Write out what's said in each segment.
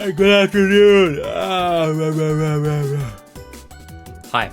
Good afternoon. Hi.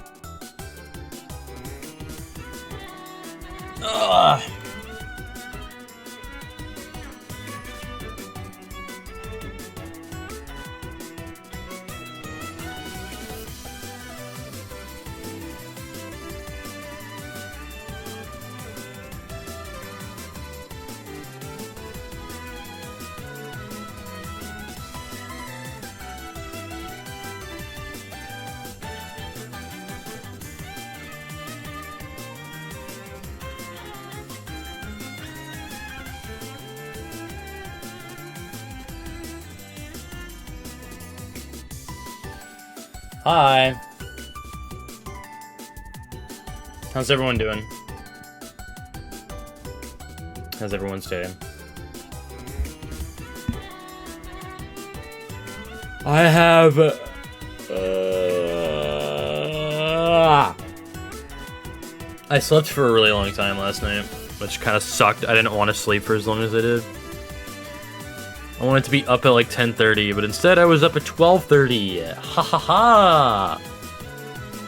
Hi. How's everyone doing? How's everyone's day? I have... I slept for a really long time last night, which kind of sucked. I didn't want to sleep for as long as I did. I wanted to be up at like 10:30, but instead I was up at 12:30. Ha ha ha!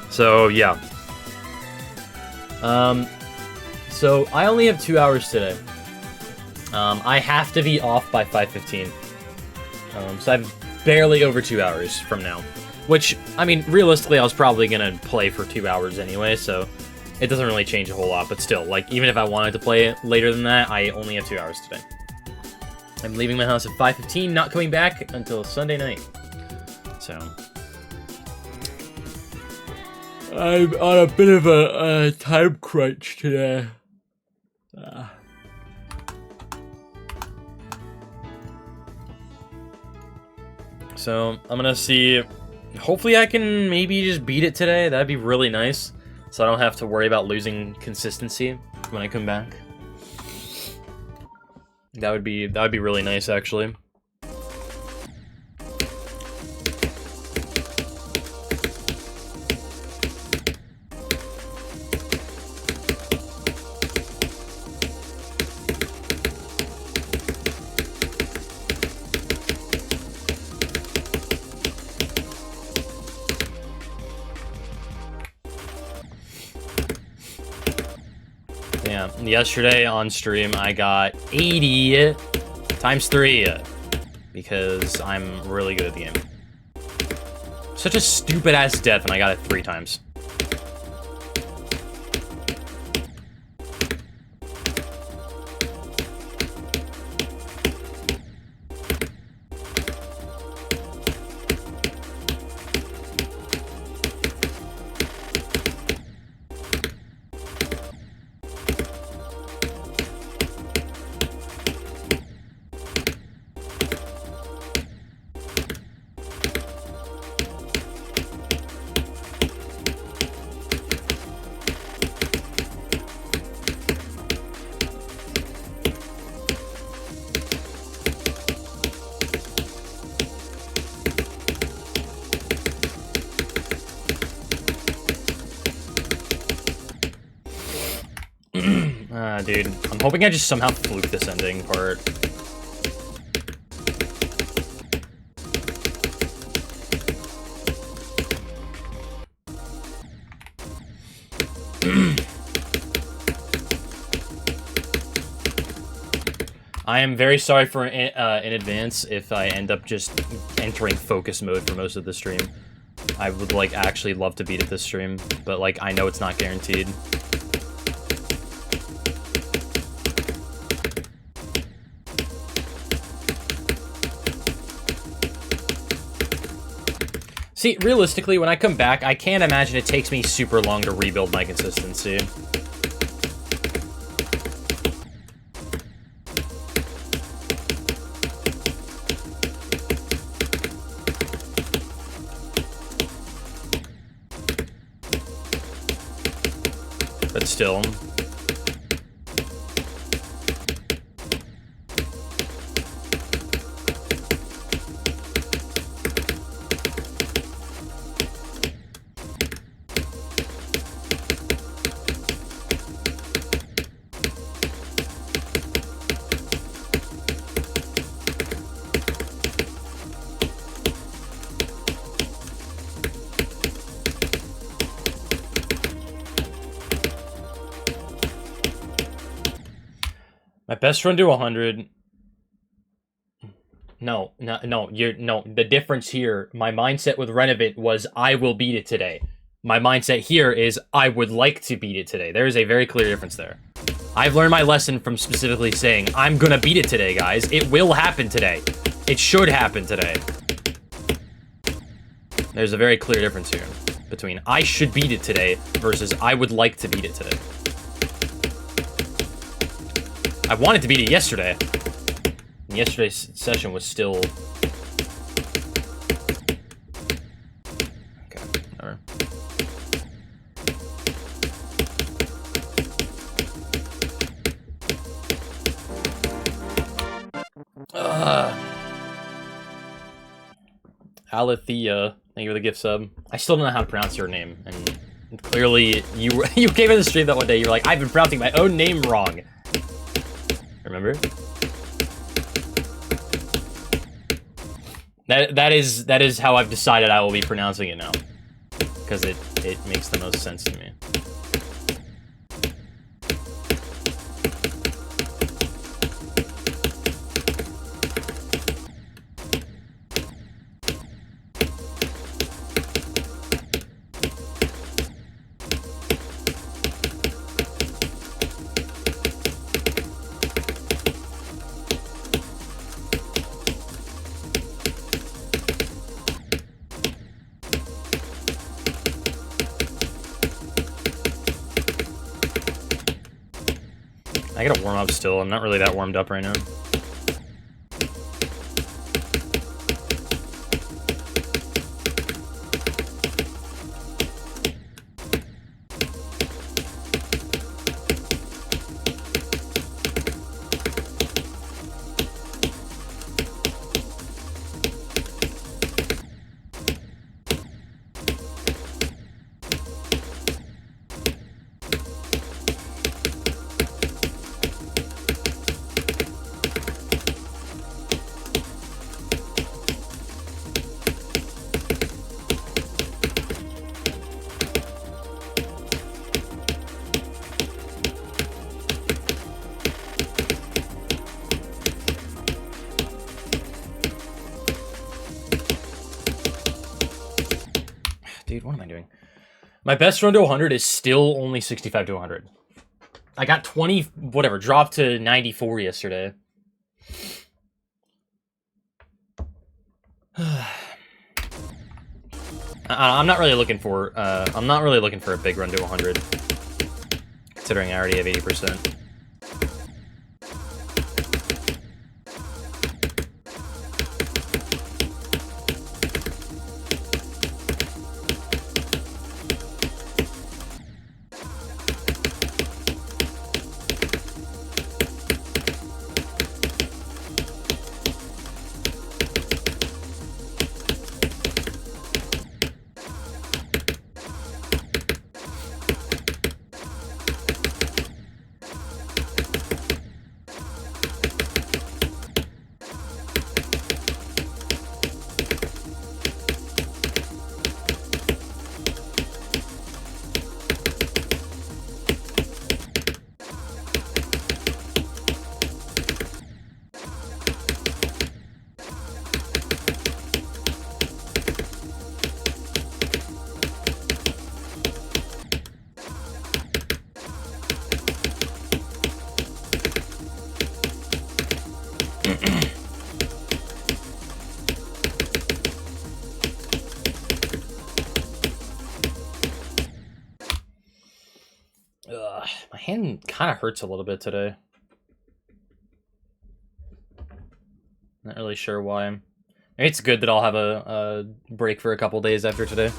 So, yeah. So I only have 2 hours today. I have to be off by 5:15. So I'm barely over 2 hours from now. Which, I mean, realistically, I was probably gonna play for 2 hours anyway, so it doesn't really change a whole lot, but still, like, even if I wanted to play it later than that, I only have 2 hours today. I'm leaving my house at 5:15, not coming back until Sunday night. So I'm on a bit of a time crunch today. So I'm gonna see. Hopefully I can maybe just beat it today. That'd be really nice. So I don't have to worry about losing consistency when I come back. That would be really nice, actually. Yeah, yesterday on stream I got 80 times 3 because I'm really good at the game. Such a stupid ass death, and I got it 3 times. Dude, I'm hoping I just somehow fluke this ending part. I am very sorry for in advance if I end up just entering focus mode for most of the stream. I would, like, actually love to beat it this stream, but, like, I know it's not guaranteed. See, realistically, when I come back, I can't imagine it takes me super long to rebuild my consistency. But still. My best run to 100. No. The difference here, my mindset with Renovate was I will beat it today. My mindset here is I would like to beat it today. There is a very clear difference there. I've learned my lesson from specifically saying, I'm gonna beat it today, guys. It will happen today. It should happen today. There's a very clear difference here between I should beat it today versus I would like to beat it today. I wanted to beat it yesterday. And yesterday's session was still... Okay, whatever. Alethea, thank you for the gift sub. I still don't know how to pronounce your name, and clearly you came in the stream that one day, you were like, I've been pronouncing my own name wrong. Remember? That is how I've decided I will be pronouncing it now. Because it makes the most sense to me. I gotta warm up still. I'm not really that warmed up right now. Dude, what am I doing? My best run to 100 is still only 65 to 100. I got 20, whatever, dropped to 94 yesterday. I'm not really looking for a big run to 100, considering I already have 80%. My hand kind of hurts a little bit today. Not really sure why. Maybe it's good that I'll have a break for a couple days after today.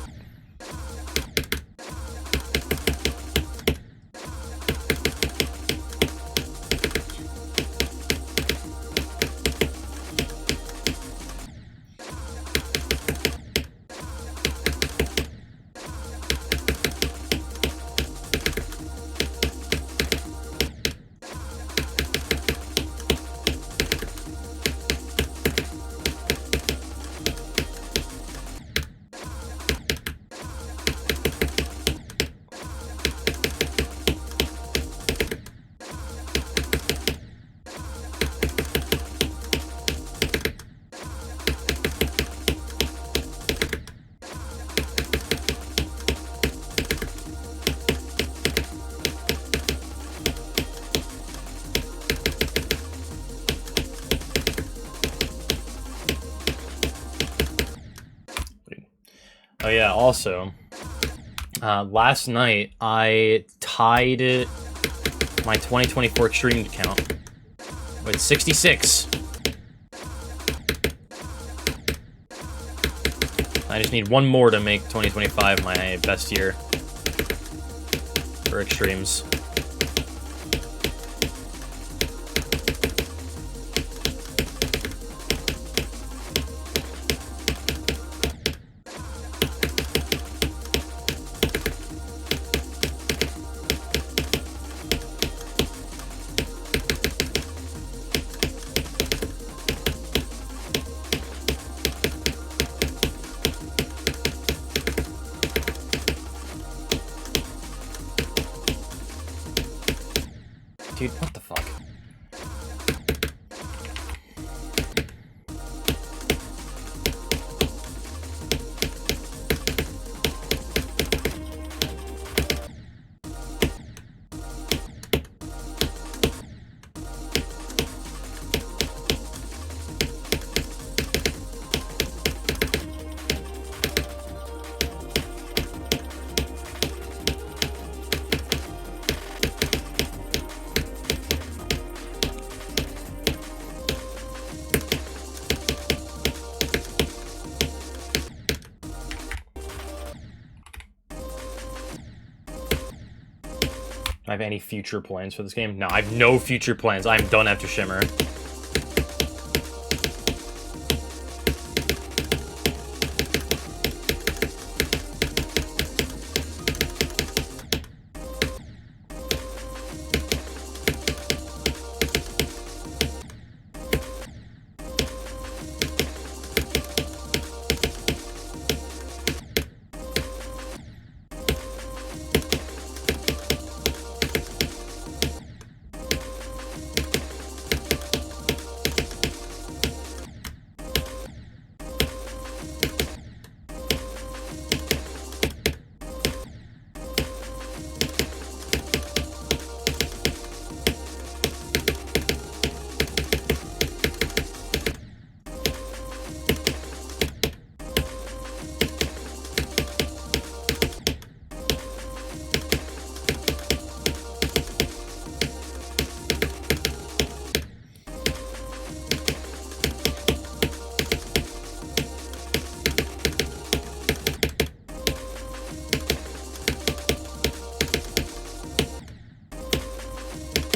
Oh yeah, also, last night I tied my 2024 streamed count with 66. I just need one more to make 2025 my best year for extremes. Dude, what the fuck? Do I have any future plans for this game? No, I have no future plans. I'm done after Shimmer.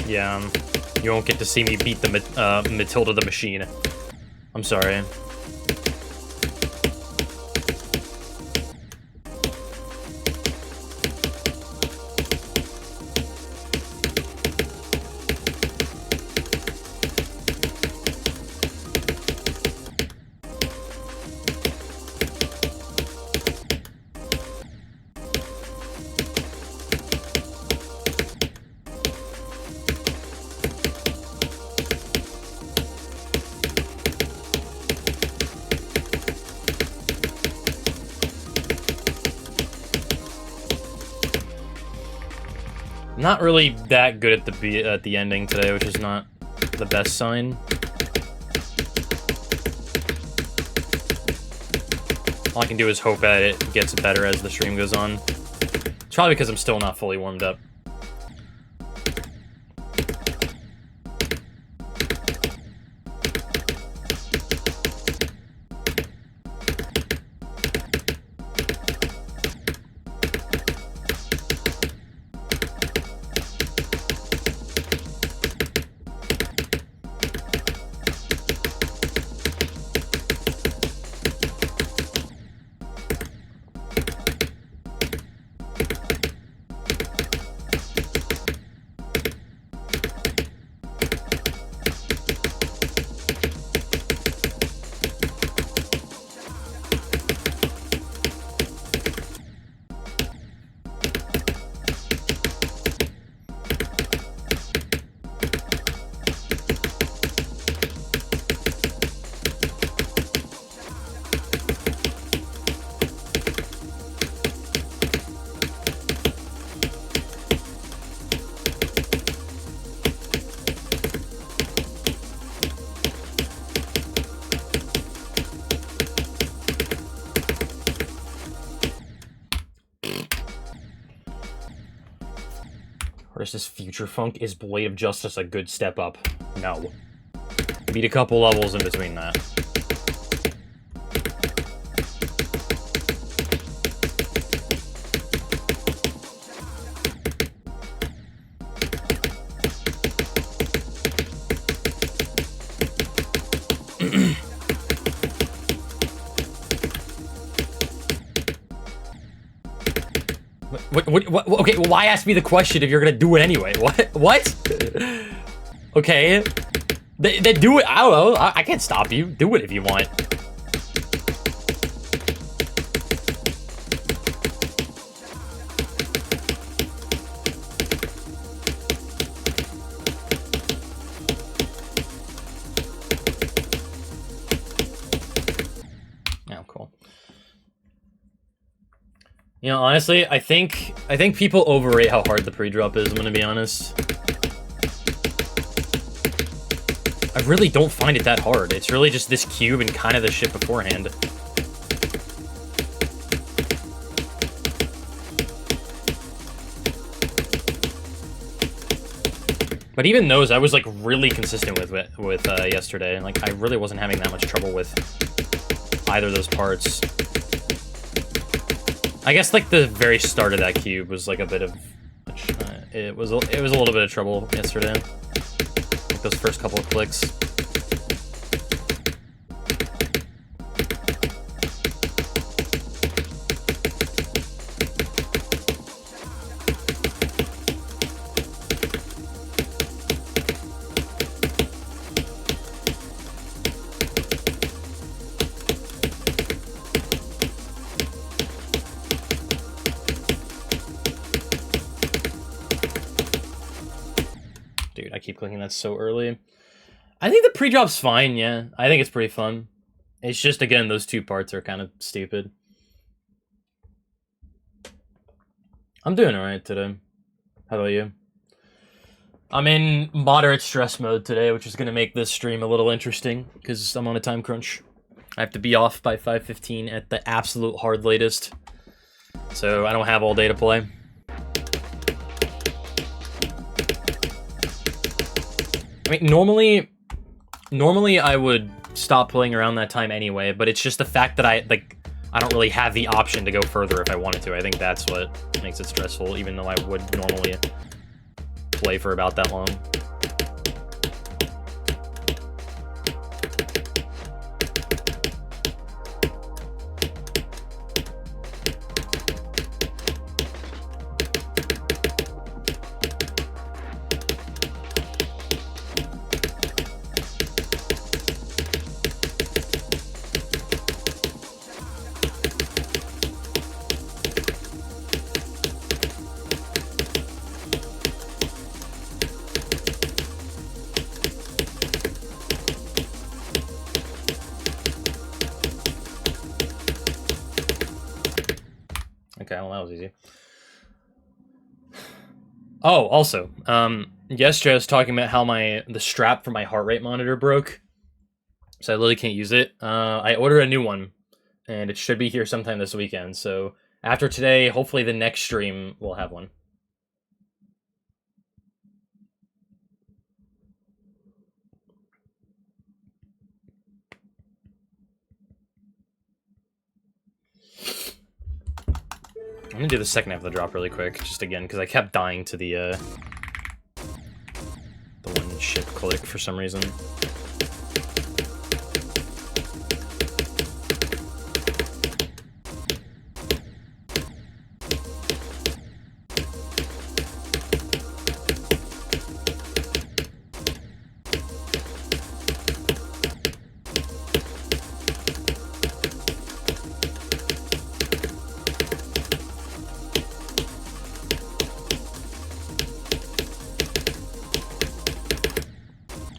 Yeah, you won't get to see me beat the Matilda the Machine. I'm sorry. Not really that good at the ending today, which is not the best sign. All I can do is hope that it gets better as the stream goes on. It's probably because I'm still not fully warmed up. versus Future Funk. Is Blade of Justice a good step up? No. Beat a couple levels in between that. What? Okay, well, why ask me the question if you're gonna do it anyway? What? Okay. Then do it. I don't know. I can't stop you. Do it if you want. Oh, cool. You know, honestly, I think people overrate how hard the pre-drop is, I'm gonna be honest. I really don't find it that hard. It's really just this cube and kind of the shit beforehand. But even those, I was like really consistent with yesterday. Like, I really wasn't having that much trouble with either of those parts. I guess like the very start of that cube was like a bit of, it was a little bit of trouble yesterday. Like those first couple of clicks. Dude, I keep clicking that so early. I think the pre-drop's fine, yeah. I think it's pretty fun. It's just, again, those two parts are kind of stupid. I'm doing alright today. How about you? I'm in moderate stress mode today, which is going to make this stream a little interesting, because I'm on a time crunch. I have to be off by 5:15 at the absolute hard latest. So I don't have all day to play. I mean, normally I would stop playing around that time anyway, but it's just the fact that I don't really have the option to go further if I wanted to. I think that's what makes it stressful, even though I would normally play for about that long. Okay, well, that was easy. Oh, also, yesterday I was talking about how the strap for my heart rate monitor broke, so I literally can't use it. I ordered a new one, and it should be here sometime this weekend, so after today, hopefully the next stream will have one. I'm gonna do the second half of the drop really quick, just again, because I kept dying to the one ship click for some reason.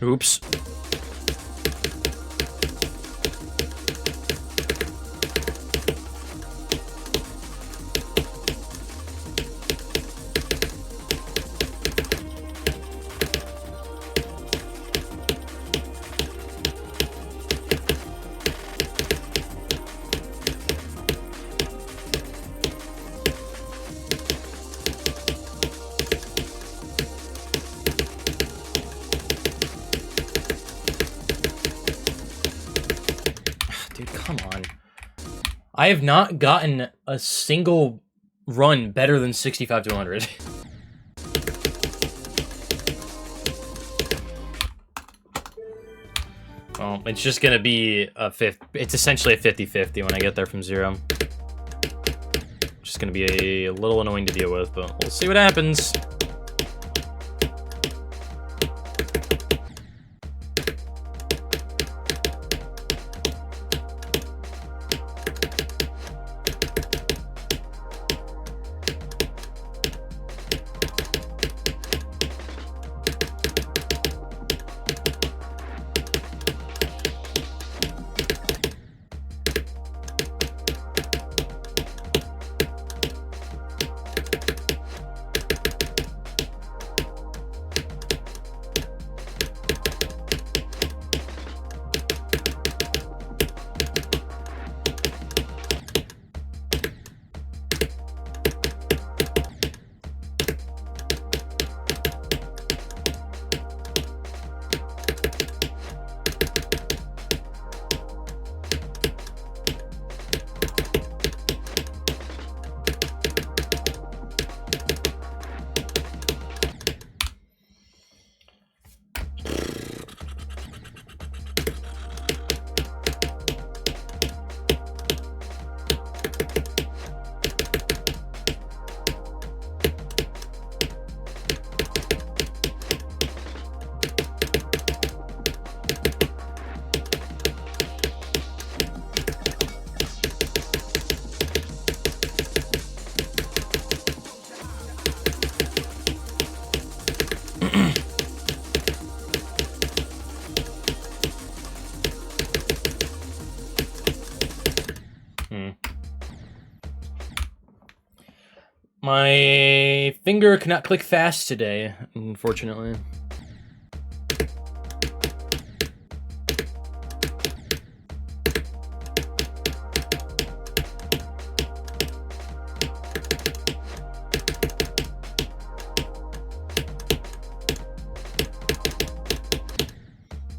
Oops. dude, come on. I have not gotten a single run better than 65 to 100. Well, it's just gonna be a it's essentially a 50-50 when I get there from 0. Just gonna be a little annoying to deal with, but we'll see what happens. My finger cannot click fast today, unfortunately.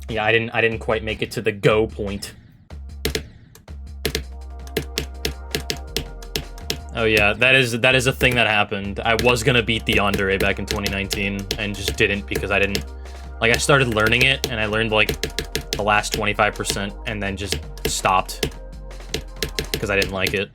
Yeah, I didn't quite make it to the go point. Oh yeah, that is a thing that happened. I was gonna beat the Yandere back in 2019 and just didn't because I didn't, like, I started learning it and I learned like the last 25% and then just stopped because I didn't like it.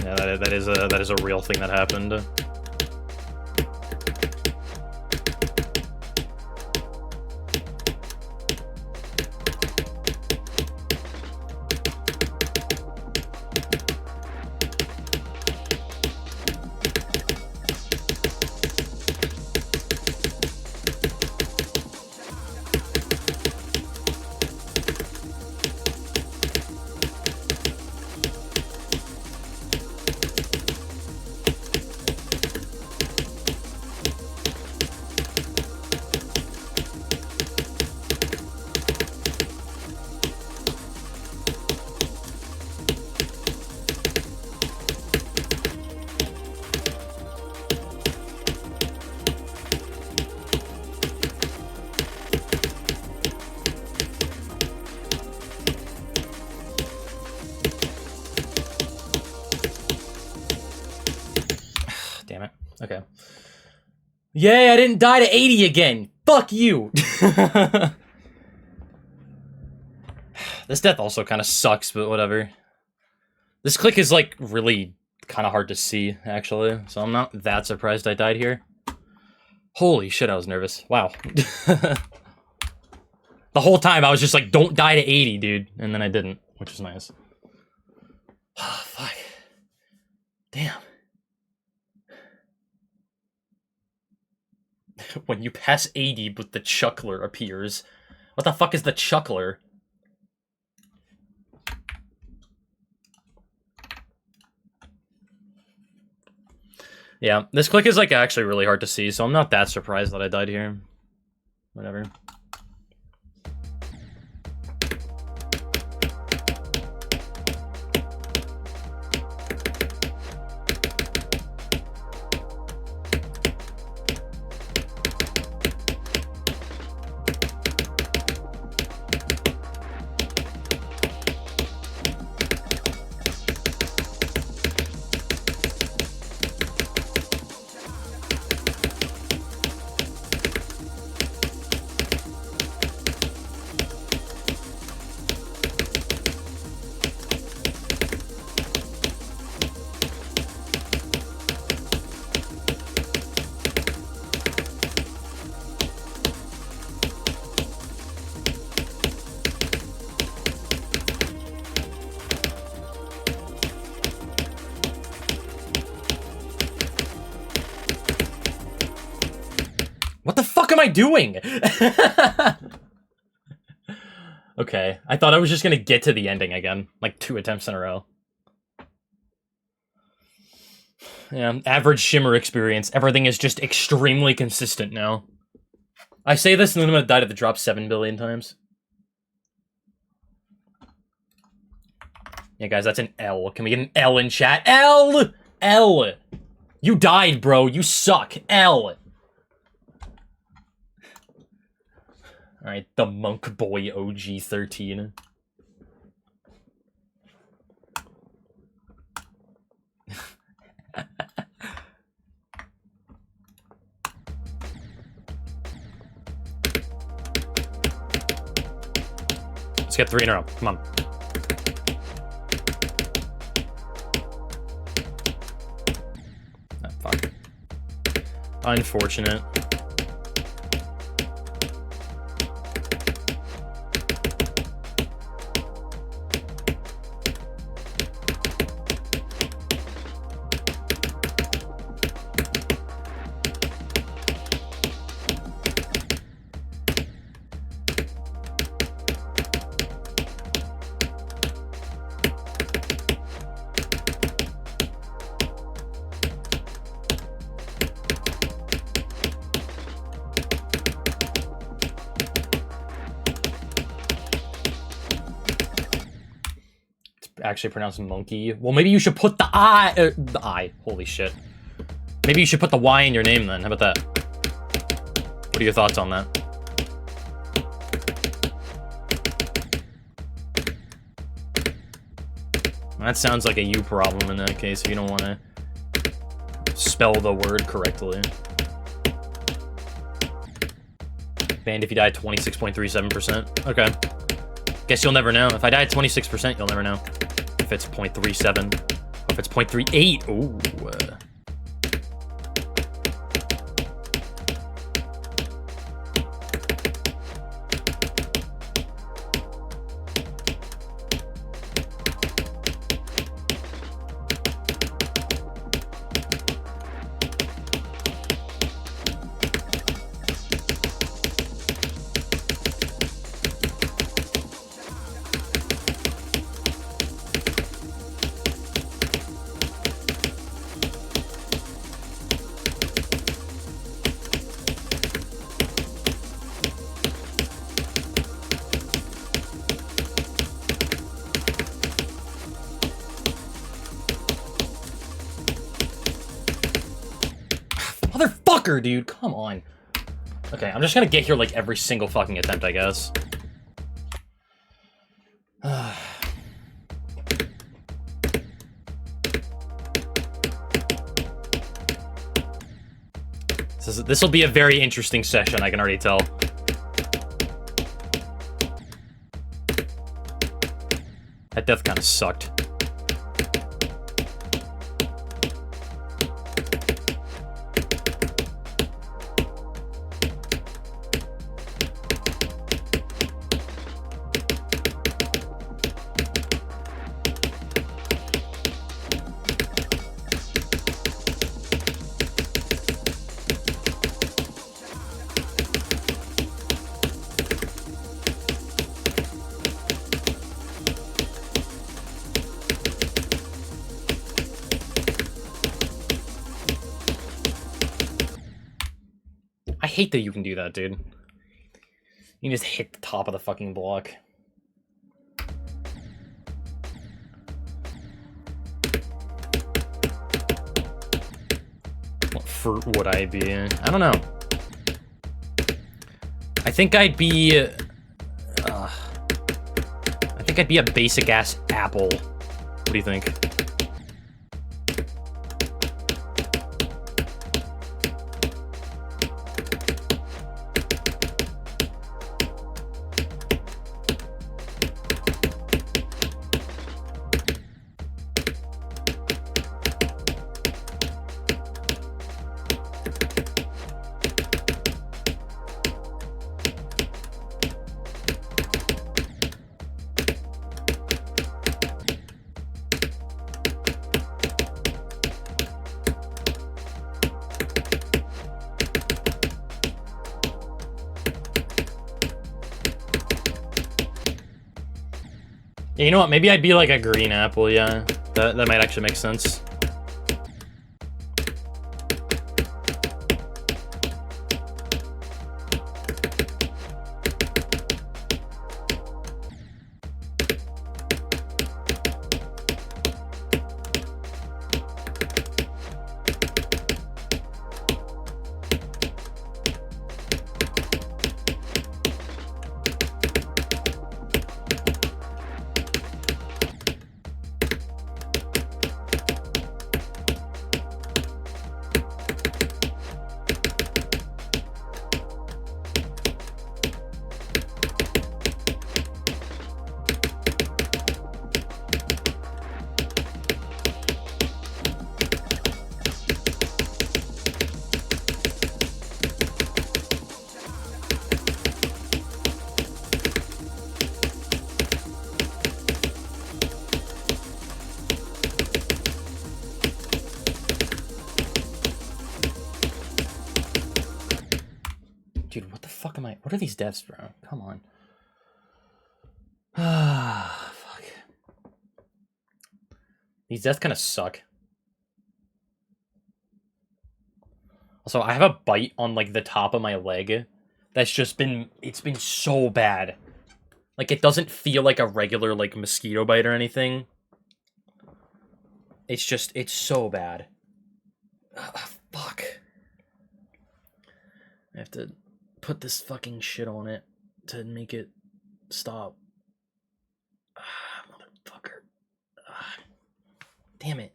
Yeah, that is a real thing that happened. Damn it. Okay. Yay, I didn't die to 80 again! Fuck you! This death also kind of sucks, but whatever. This click is, like, really kind of hard to see, actually, so I'm not that surprised I died here. Holy shit, I was nervous. Wow. The whole time I was just like, don't die to 80, dude. And then I didn't, which is nice. Oh, fuck. Damn. When you pass 80, but the chuckler appears. What the fuck is the chuckler? Yeah, this click is, like, actually really hard to see, so I'm not that surprised that I died here. Whatever. am I doing? Okay, I thought I was just gonna get to the ending again, like 2 attempts in a row. Yeah, average Shimmer experience. Everything is just extremely consistent now. I say this and then I'm gonna die to the drop 7 billion times. Yeah, guys, that's an L. Can we get an L in chat? L! L! You died, bro. You suck. L! Alright, the Monk Boy OG 13. Let's get 3 in a row. Come on. Oh, fuck. Unfortunate. Actually pronounced monkey. Well, maybe you should put the I. The I. Holy shit. Maybe you should put the Y in your name then. How about that? What are your thoughts on that? That sounds like a you problem in that case if you don't want to spell the word correctly. Banned if you die at 26.37%. Okay. Guess you'll never know. If I die at 26%, you'll never know. If it's 0.37, if it's 0.38, ooh. Motherfucker, dude, come on. Okay, I'm just gonna get here like every single fucking attempt, I guess. This will be a very interesting session, I can already tell. That death kind of sucked. I hate that you can do that, dude. You can just hit the top of the fucking block. What fruit would I be? I don't know. I think I'd be... I think I'd be a basic-ass apple. What do you think? Yeah, you know what? Maybe I'd be like a green apple, yeah. That might actually make sense. Dude, what the fuck am I? What are these deaths, bro? Come on. Ah, fuck. These deaths kind of suck. Also, I have a bite on, like, the top of my leg. That's just been... It's been so bad. Like, it doesn't feel like a regular, like, mosquito bite or anything. It's just... It's so bad. Fuck. I have to put this fucking shit on it to make it stop. Motherfucker. Damn it.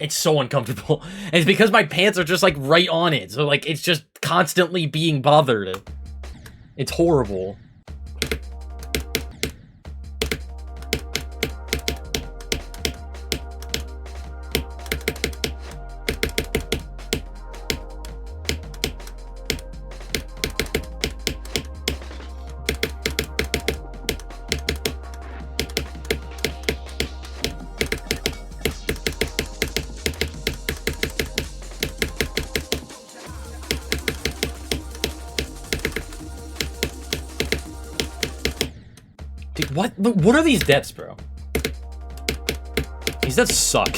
It's so uncomfortable. And it's because my pants are just, like, right on it. So, like, it's just constantly being bothered. It's horrible. Dude, what are these deaths, bro? These deaths suck.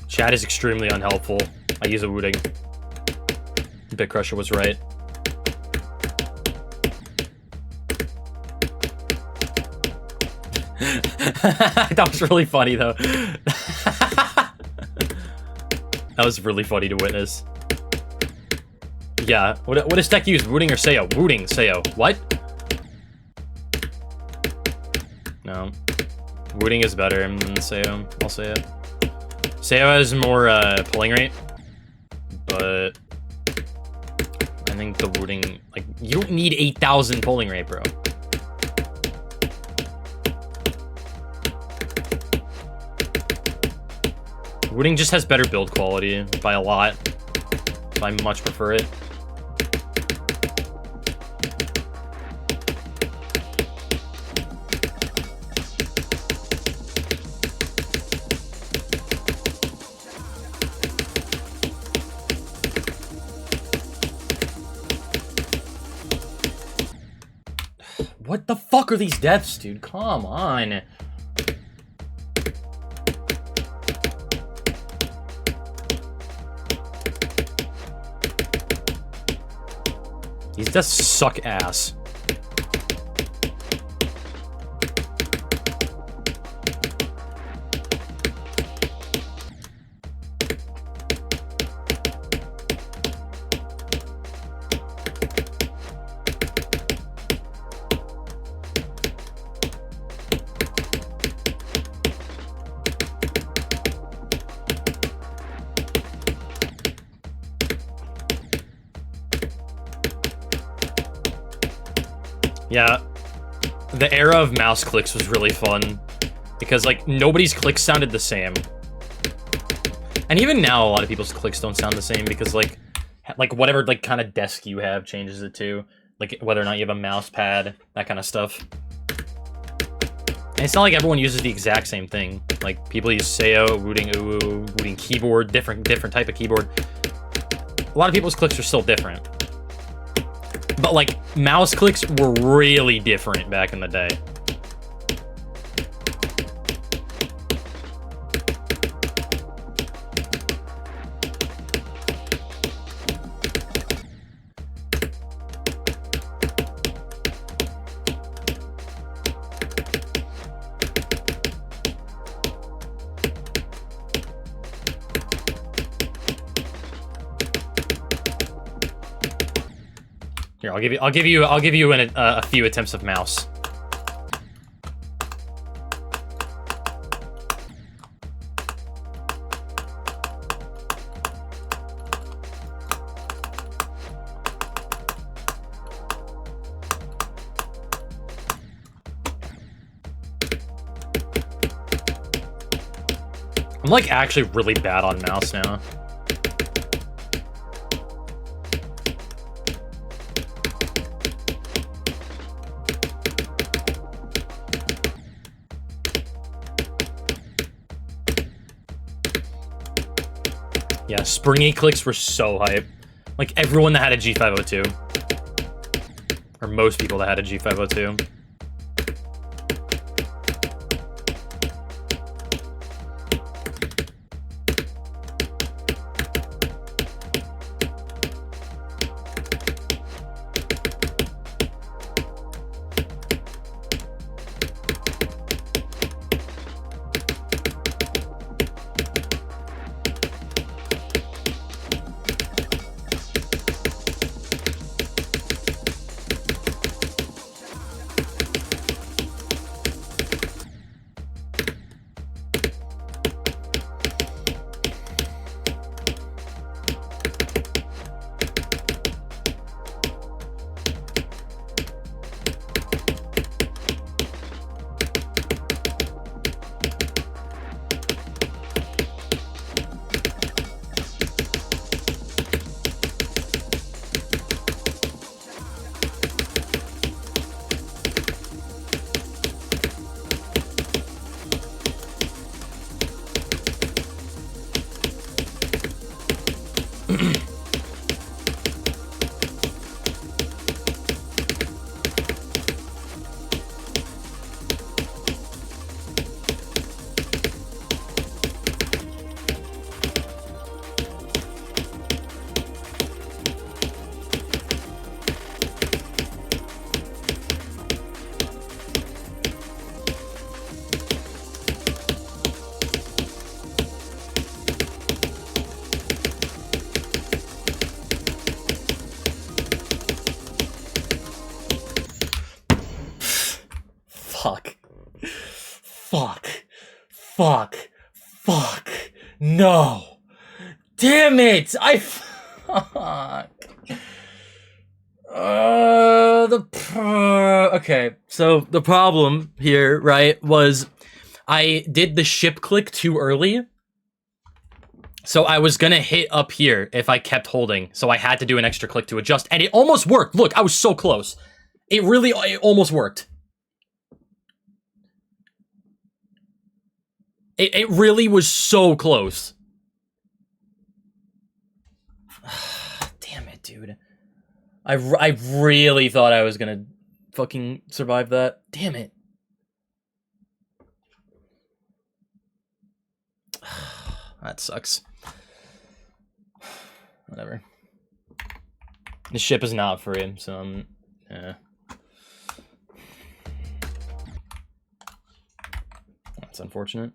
Chat is extremely unhelpful. I use a wooting. Bit Crusher was right. That was really funny, though. That was really funny to witness. Yeah, what does Tech use? Wooting or Sayo? Wooting, Sayo. What? No. Wooting is better than Sayo. I'll say it. Sayo has more pulling rate, but I think the wooting, like, you don't need 8,000 pulling rate, bro. Wooting just has better build quality by a lot, so I much prefer it. What the fuck are these deaths, dude? Come on. These deaths suck ass. Yeah, the era of mouse clicks was really fun because like nobody's clicks sounded the same, and even now a lot of people's clicks don't sound the same because like whatever like kind of desk you have changes it too, like whether or not you have a mouse pad, that kind of stuff. And it's not like everyone uses the exact same thing. Like people use Seo, Wooting keyboard, different type of keyboard. A lot of people's clicks are still different. But like mouse clicks were really different back in the day. Here, I'll give you a few attempts of mouse. I'm like actually really bad on mouse now. Yeah, springy clicks were so hype. Like, everyone that had a G502. Or most people that had a G502. Fuck. No. Damn it. Fuck. Okay, so the problem here, right, was I did the ship click too early. So I was gonna hit up here if I kept holding. So I had to do an extra click to adjust. And it almost worked. Look, I was so close. It almost worked. It really was so close. Damn it, dude. I really thought I was gonna fucking survive that. Damn it. That sucks. Whatever. The ship is not free, so yeah. That's unfortunate.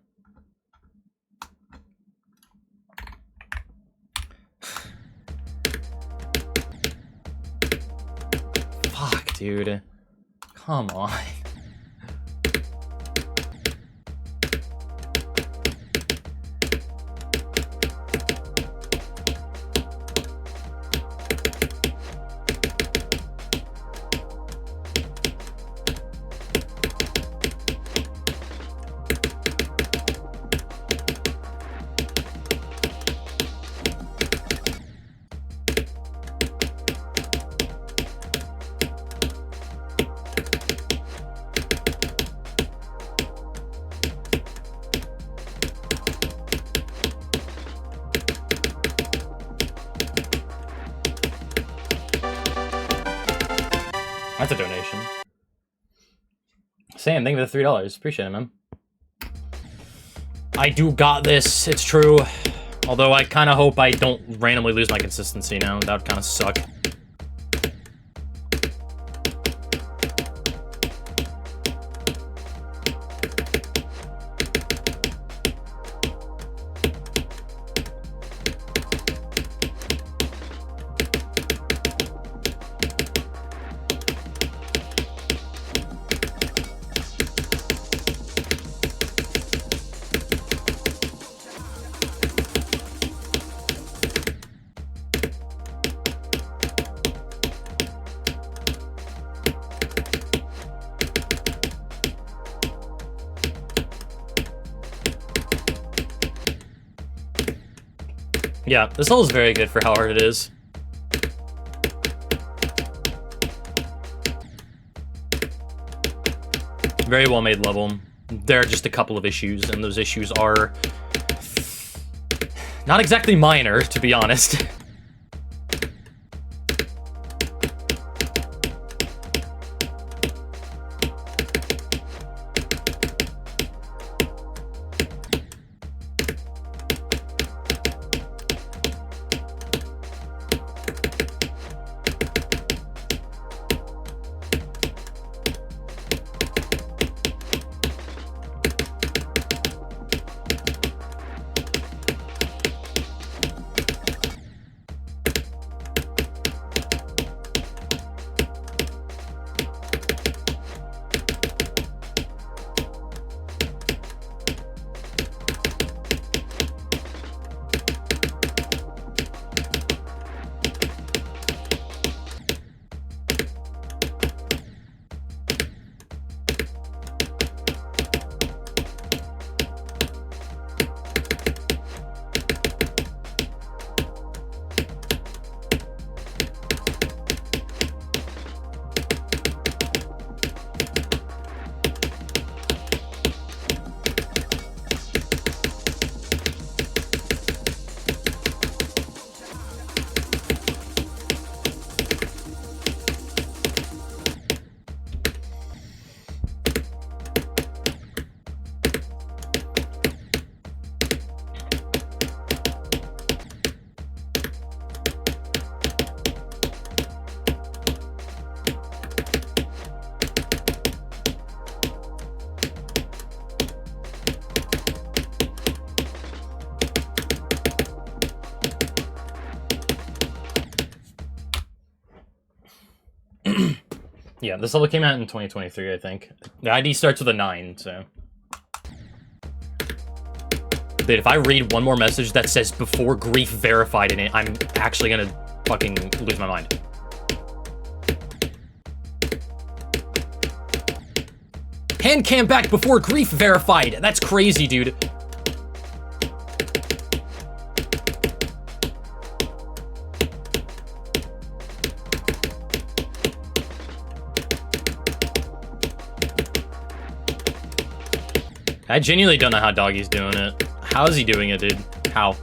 Fuck, dude. Come on. That's a donation. Sam, thank you for the $3. Appreciate it, man. I do got this. It's true. Although I kind of hope I don't randomly lose my consistency now. That would kind of suck. Yeah, this level is very good for how hard it is. Very well made level. There are just a couple of issues, and those issues are not exactly minor, to be honest. Yeah, this level came out in 2023, I think. The ID starts with a 9, so... Dude, if I read one more message that says before grief verified in it, I'm actually gonna fucking lose my mind. Hand cam back before grief verified! That's crazy, dude. I genuinely don't know how Doggy's doing it. How is he doing it, dude? How?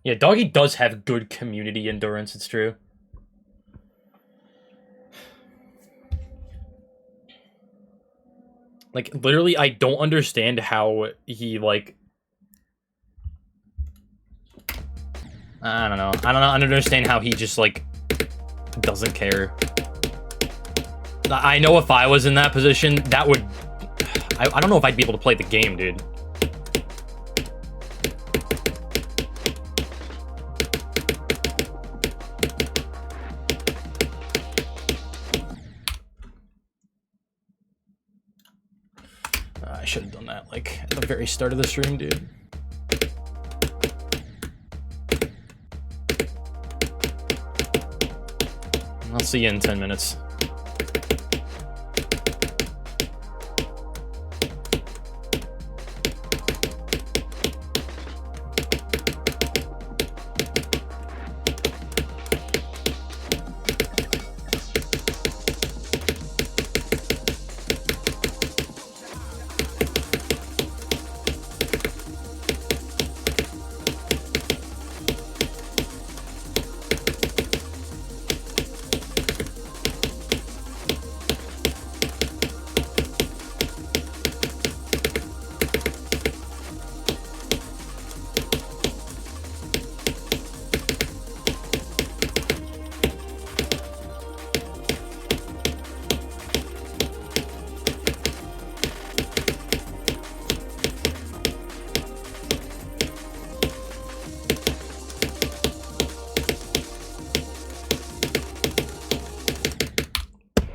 Yeah, Doggy does have good community endurance, it's true. Like, literally, I don't understand how he, like... I don't know. I don't understand how he just, like, doesn't care. I know if I was in that position, that would... I don't know if I'd be able to play the game, dude. should have done that, like, at the very start of the stream, dude. I'll see you in 10 minutes.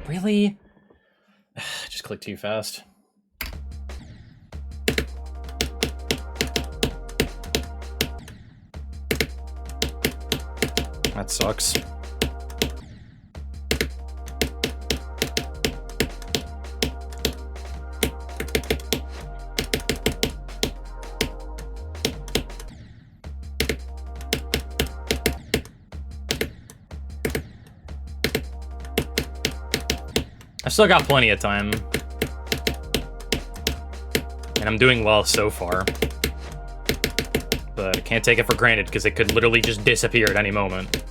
Really? Just click too fast. That sucks. I've still got plenty of time. And I'm doing well so far. But I can't take it for granted because it could literally just disappear at any moment.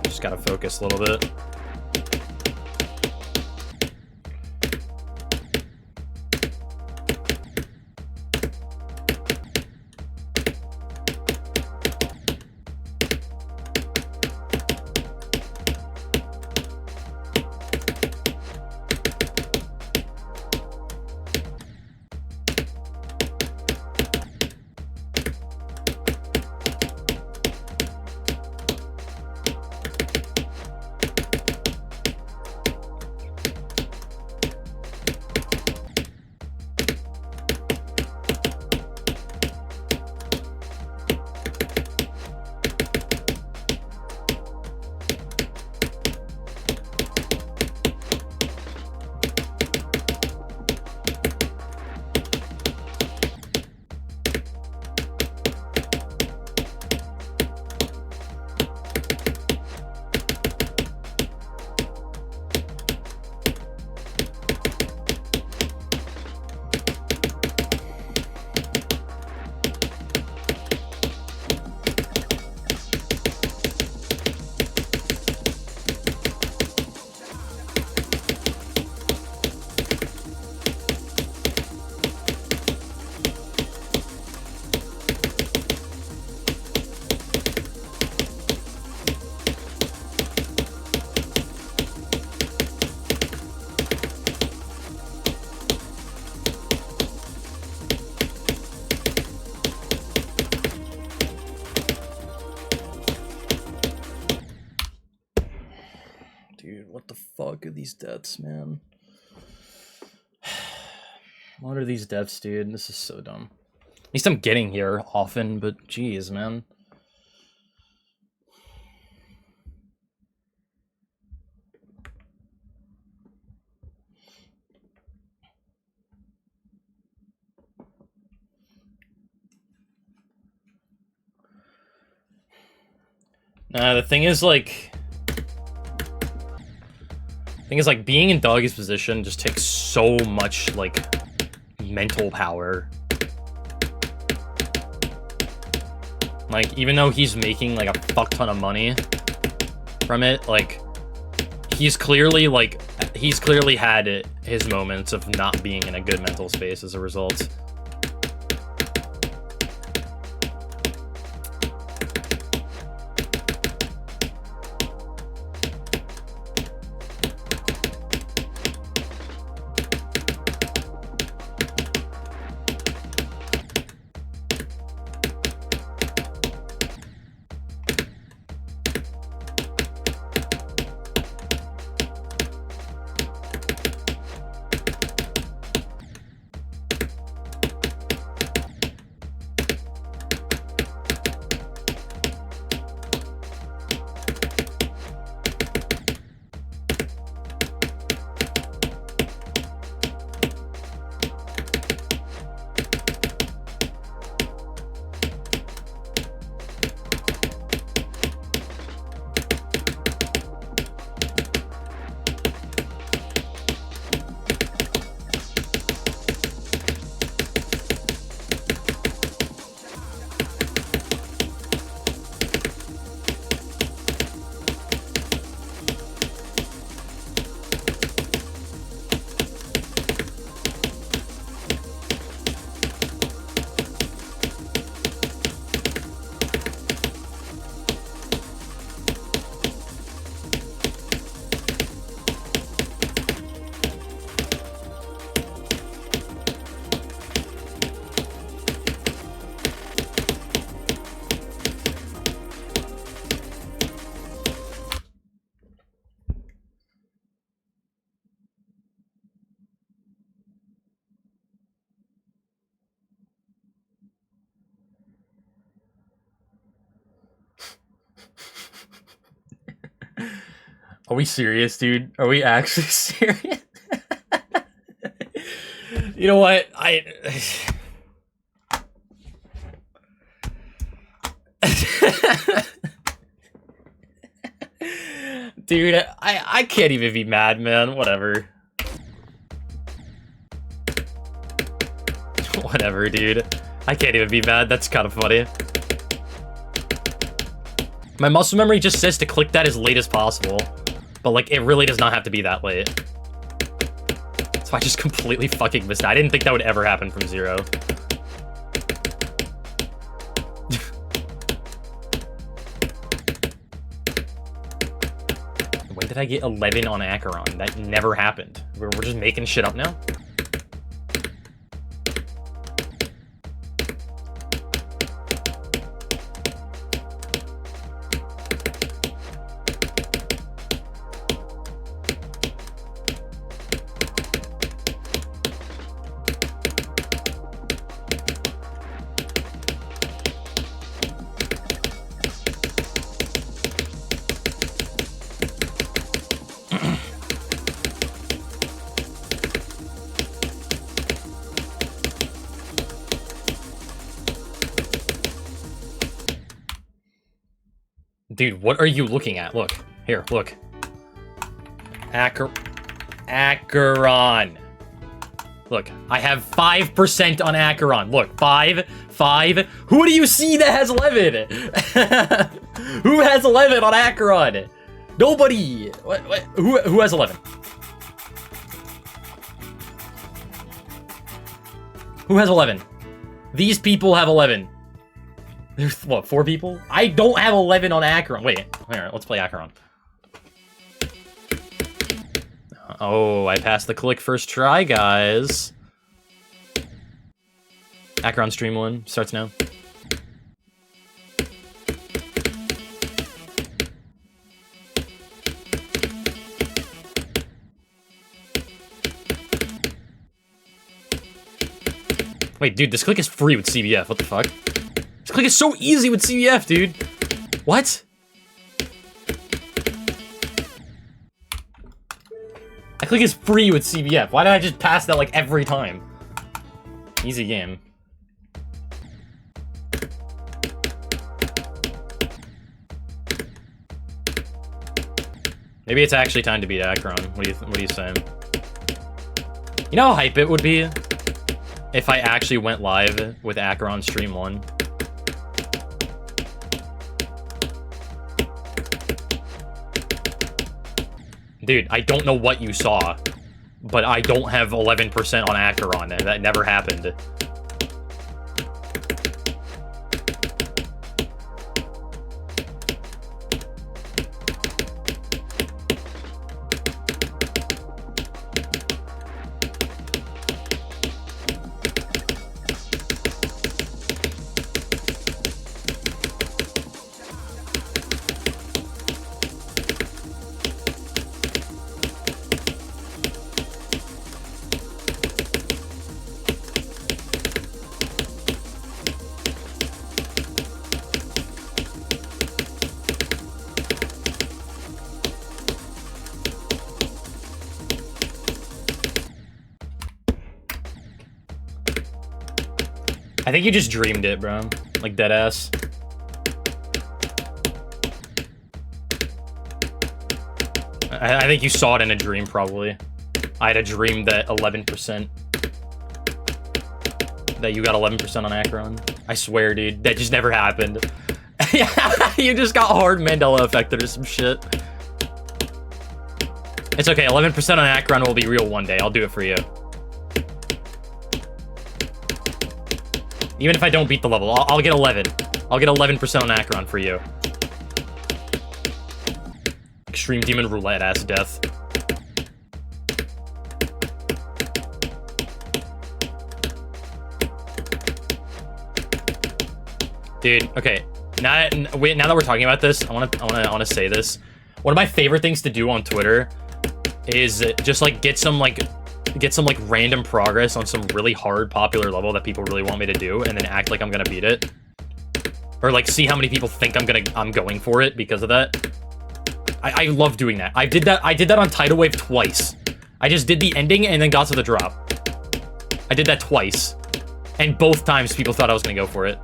Just gotta focus a little bit. What the fuck are these deaths, man? What are these deaths, dude? This is so dumb. At least I'm getting here often, but geez, man. The thing is, like... being in Doggy's position just takes so much, like, mental power. Like, even though he's making, like, a fuck ton of money from it, like, he's clearly had his moments of not being in a good mental space as a result. Are we serious, dude? Are we actually serious? You know what? Dude, I can't even be mad, man. Whatever. Whatever, dude. I can't even be mad. That's kind of funny. My muscle memory just says to click that as late as possible. But, like, it really does not have to be that late. So I just completely fucking missed it. I didn't think that would ever happen from 0. When did I get 11 on Acheron? That never happened. We're just making shit up now? Dude, what are you looking at? Look. Here, look. Acheron. Look, I have 5% on Acheron. Look, 5. Who do you see that has 11? Who has 11 on Acheron? Nobody. What? Who has 11? Who has 11? These people have 11. There's, what, 4 people? I don't have 11 on Acheron. Wait, alright, let's play Acheron. Oh, I passed the click first try, guys. Acheron stream 1 starts now. Wait, dude, this click is free with CBF. What the fuck? This click is so easy with CBF, dude. What? That click is free with CBF. Why did I just pass that like every time? Easy game. Maybe it's actually time to beat Acheron. What are you saying? You know how hype it would be if I actually went live with Acheron stream 1? Dude, I don't know what you saw, but I don't have 11% on Acheron, and that never happened. I think you just dreamed it, bro. Like, deadass. I think you saw it in a dream, probably. I had a dream that 11%... that you got 11% on Acheron. I swear, dude. That just never happened. You just got hard Mandela affected or some shit. It's okay. 11% on Acheron will be real one day. I'll do it for you. Even if I don't beat the level, I'll get 11. I'll get 11% on Acheron for you. Extreme Demon Roulette ass death. Dude, okay. Now that we're talking about this, I wanna say this. One of my favorite things to do on Twitter is just like get some random progress on some really hard popular level that people really want me to do, and then act like I'm gonna beat it, or like see how many people think I'm going for it because of that. I love doing that. I did that on Tidal Wave twice. I just did the ending and then got to the drop. I did that twice. And both times people thought I was gonna go for it.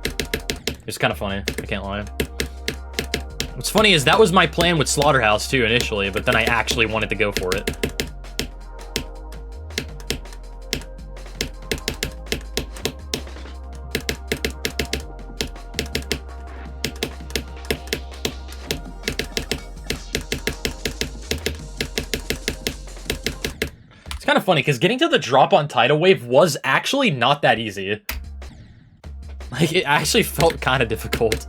It's kind of funny, I can't lie. What's funny is that was my plan with Slaughterhouse too initially, but then I actually wanted to go for it. It's kind of funny, because getting to the drop on Tidal Wave was actually not that easy. Like, it actually felt kind of difficult.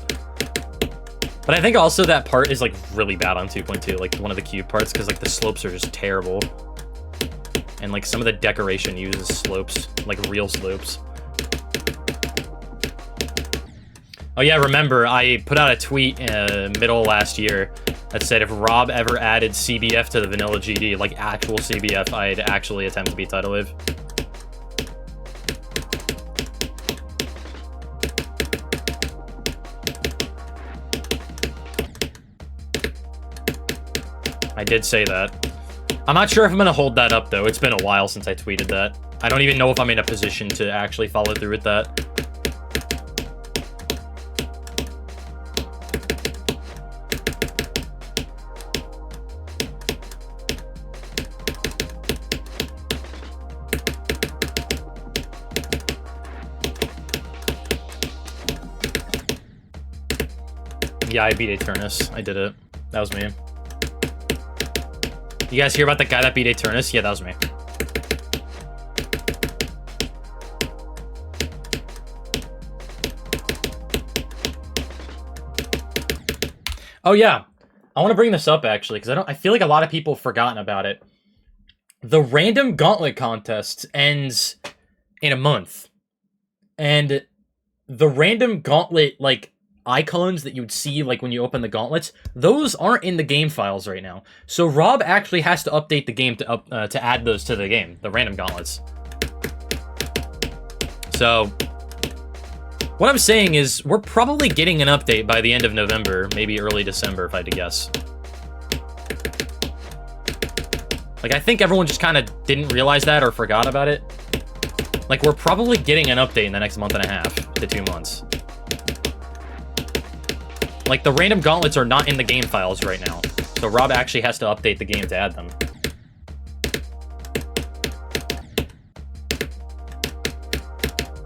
But I think also that part is, like, really bad on 2.2, like, one of the cube parts, because, like, the slopes are just terrible. And, like, some of the decoration uses slopes, like, real slopes. Oh yeah, remember, I put out a tweet middle of last year that said if Rob ever added CBF to the vanilla GD, like actual CBF, I'd actually attempt to beat Tidal Wave. I did say that. I'm not sure if I'm going to hold that up, though. It's been a while since I tweeted that. I don't even know if I'm in a position to actually follow through with that. Yeah, I beat Eternus. I did it. That was me. You guys hear about the guy that beat Eternus? Yeah, that was me. Oh yeah, I want to bring this up actually because I feel like a lot of people have forgotten about it. The random gauntlet contest ends in a month, and the random gauntlet like icons that you would see like when you open the gauntlets, those aren't in the game files right now. So Rob actually has to update the game to add those to the game, the random gauntlets. So what I'm saying is we're probably getting an update by the end of November, maybe early December if I had to guess. Like I think everyone just kind of didn't realize that or forgot about it. Like we're probably getting an update in the next month and a half to 2 months. Like, the random gauntlets are not in the game files right now. So Rob actually has to update the game to add them.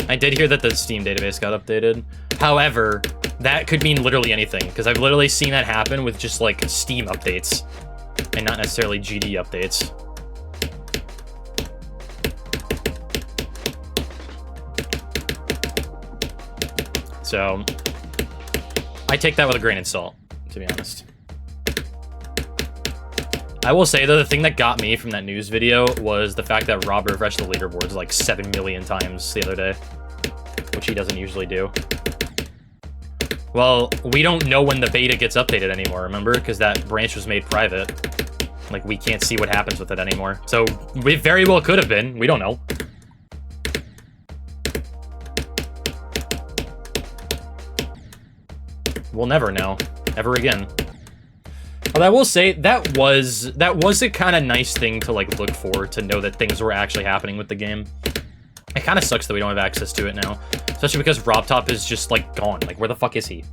I did hear that the Steam database got updated. However, that could mean literally anything, because I've literally seen that happen with just, like, Steam updates, and not necessarily GD updates. So I take that with a grain of salt, to be honest. I will say, though, the thing that got me from that news video was the fact that Rob refreshed the leaderboards like 7 million times the other day, which he doesn't usually do. Well, we don't know when the beta gets updated anymore, remember? Because that branch was made private. Like, we can't see what happens with it anymore. So, we very well could have been. We don't know. We'll never know, ever again. But I will say, that was a kind of nice thing to, like, look for, to know that things were actually happening with the game. It kind of sucks that we don't have access to it now. Especially because RobTop is just, like, gone. Like, where the fuck is he?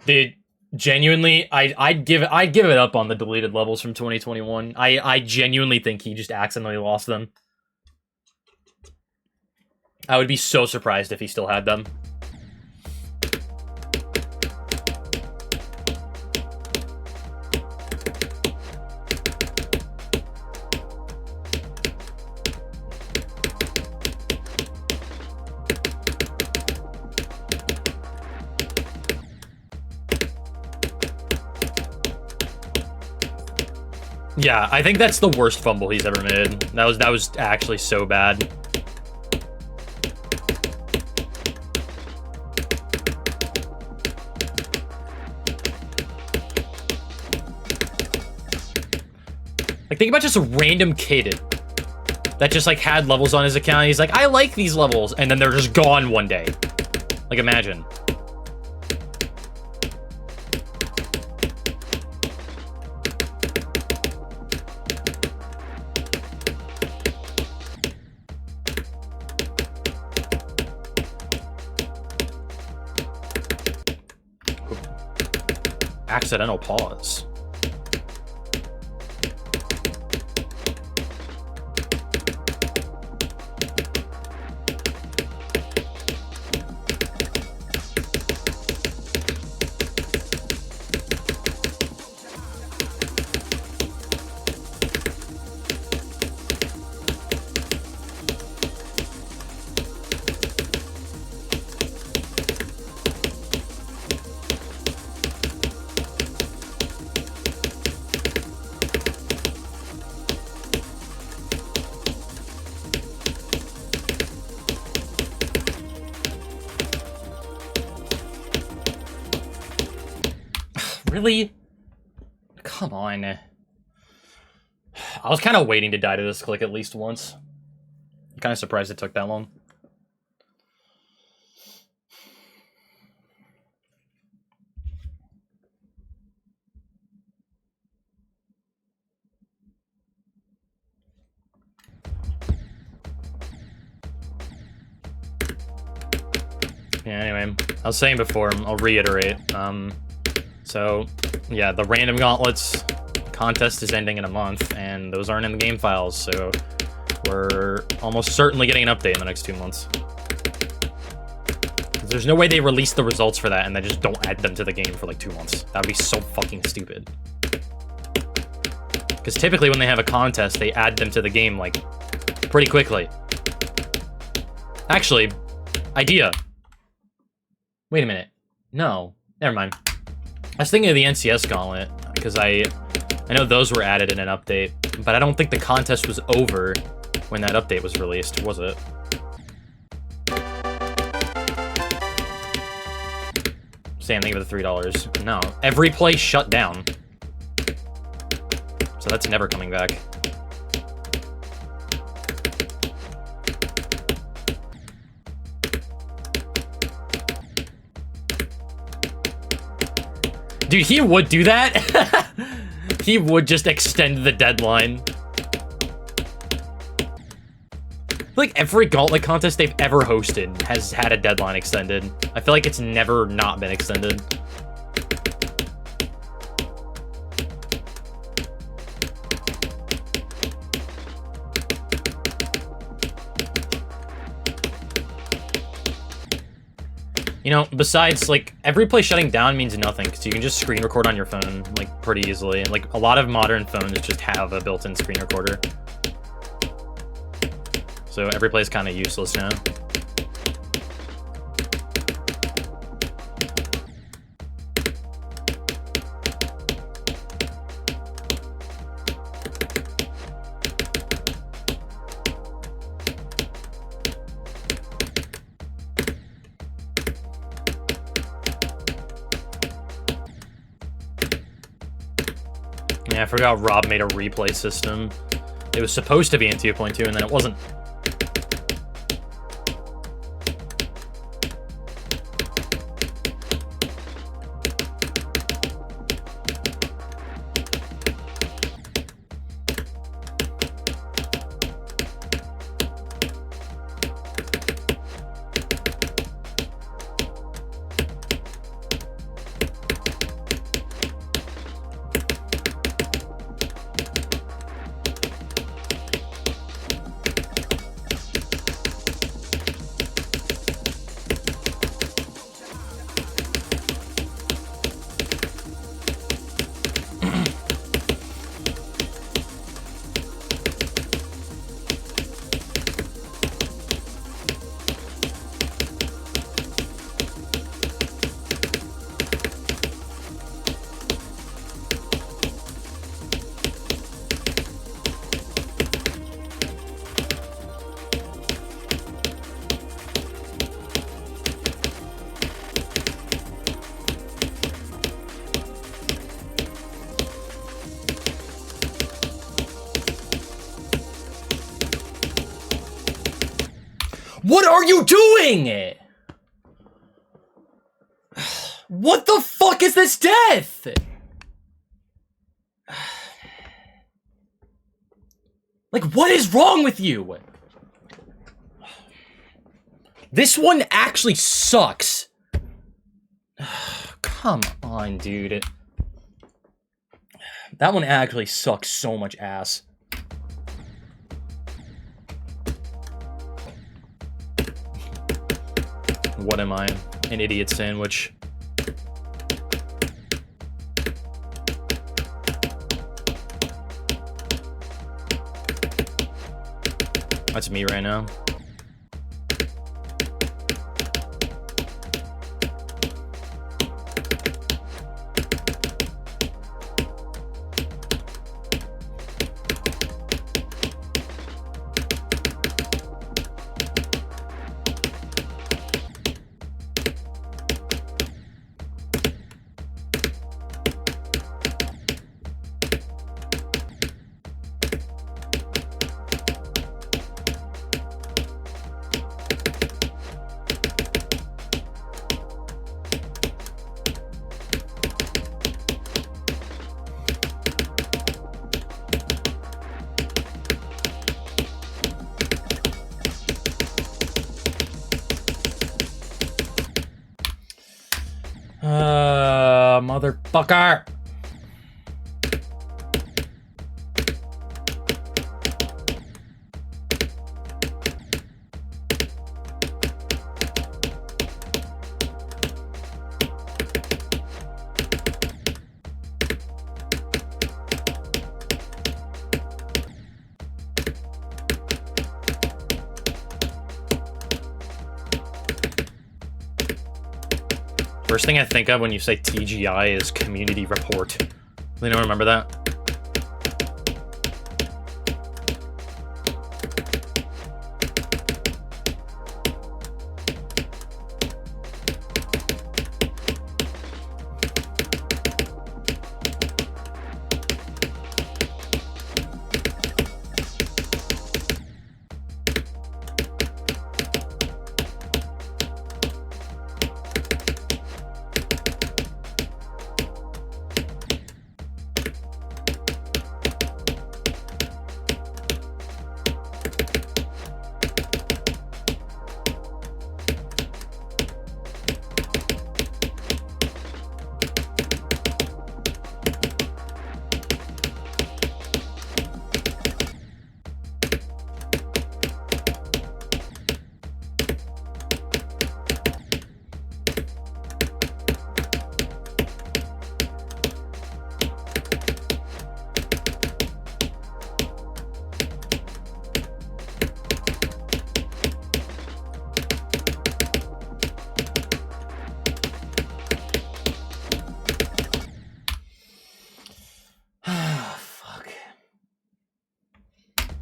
Dude, genuinely, I'd give it up on the deleted levels from 2021. I genuinely think he just accidentally lost them. I would be so surprised if he still had them. Yeah, I think that's the worst fumble he's ever made. That was actually so bad. think about just a random kid that just, like, had levels on his account. He's like, I like these levels. And then they're just gone one day. Like, imagine. Accidental pause. Really? Come on. I was kind of waiting to die to this click at least once. I'm kind of surprised it took that long. Yeah, anyway, I was saying before, I'll reiterate, so, yeah, the random gauntlets contest is ending in a month, and those aren't in the game files, so we're almost certainly getting an update in the next 2 months. There's no way they release the results for that and then just don't add them to the game for like 2 months. That would be so fucking stupid. Because typically when they have a contest, they add them to the game, like, pretty quickly. Actually, idea. Wait a minute. No, never mind. I was thinking of the NCS Gauntlet, because I know those were added in an update, but I don't think the contest was over when that update was released, was it? Same thing with the $3. No, every place shut down. So that's never coming back. Dude, he would do that. He would just extend the deadline. Like, every Gauntlet contest they've ever hosted has had a deadline extended. I feel like it's never not been extended. You know, besides, like, every place shutting down means nothing, because you can just screen record on your phone, like, pretty easily. And, like, a lot of modern phones just have a built-in screen recorder. So every play is kind of useless now. Yeah, I forgot Rob made a replay system. It was supposed to be in 2.2, and then it wasn't. What are you doing? What the fuck is this death? Like, what is wrong with you? This one actually sucks. Come on, dude. That one actually sucks so much ass. What am I? An idiot sandwich. That's me right now. Motherfucker! First thing I think of when you say TGI is community report. Anyone remember that?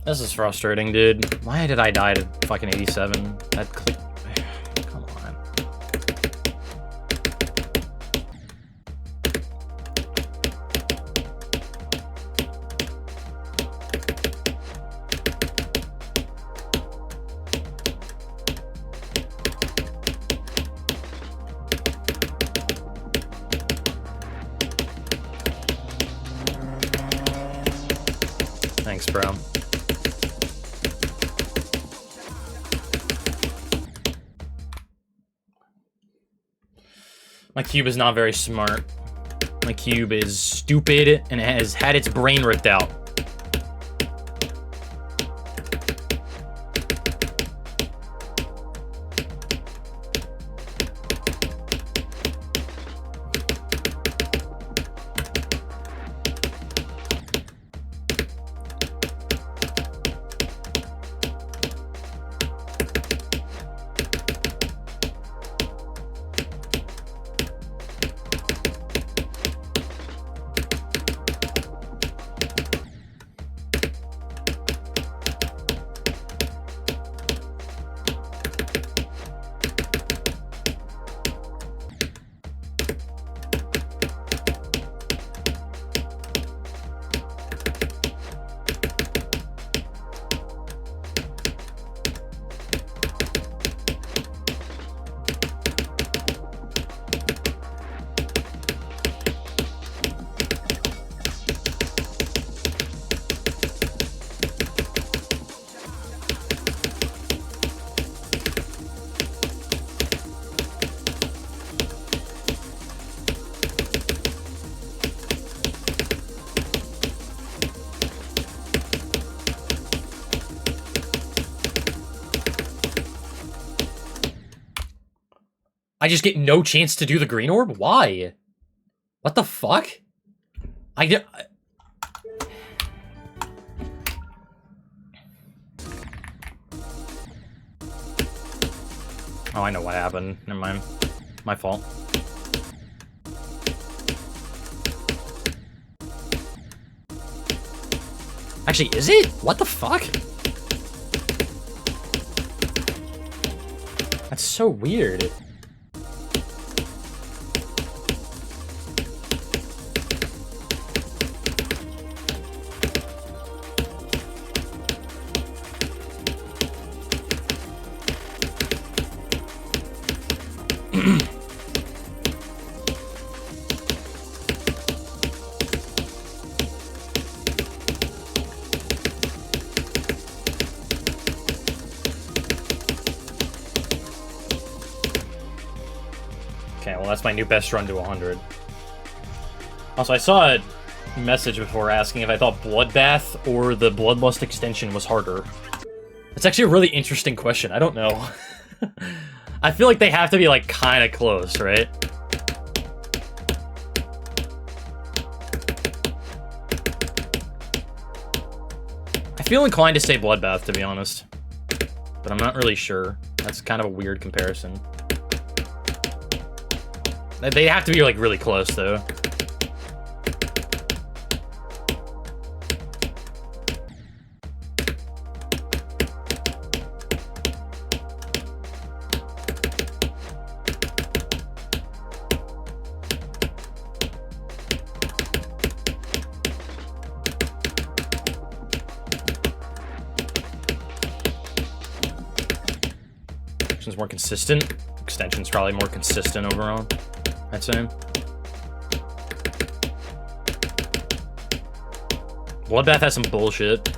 This is frustrating, dude. Why did I die to fucking 87? That click. Come on. Thanks, bro. My cube is not very smart. My cube is stupid and has had its brain ripped out. I just get no chance to do the green orb? Why? What the fuck? I get... Oh, I know what happened. Never mind. My fault. Actually, is it? What the fuck? That's so weird. Okay, well that's my new best run to 100. Also, I saw a message before asking if I thought Bloodbath or the Bloodlust extension was harder. It's actually a really interesting question. I don't know. I feel like they have to be, like, kind of close, right? I feel inclined to say Bloodbath, to be honest. But I'm not really sure. That's kind of a weird comparison. They have to be, like, really close, though. Extension's more consistent. Extension's probably more consistent overall, I'd say. Bloodbath has some bullshit.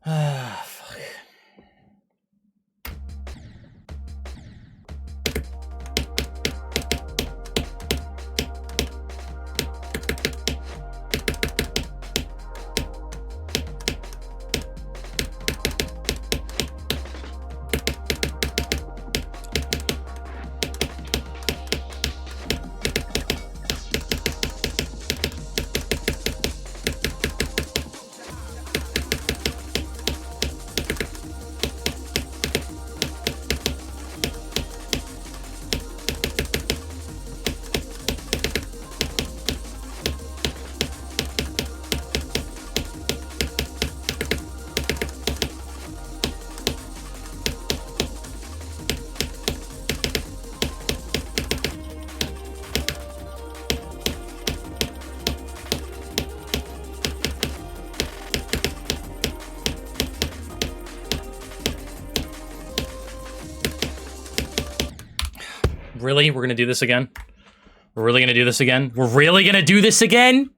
Fuck. Really? We're gonna do this again? We're really gonna do this again? We're really gonna do this again?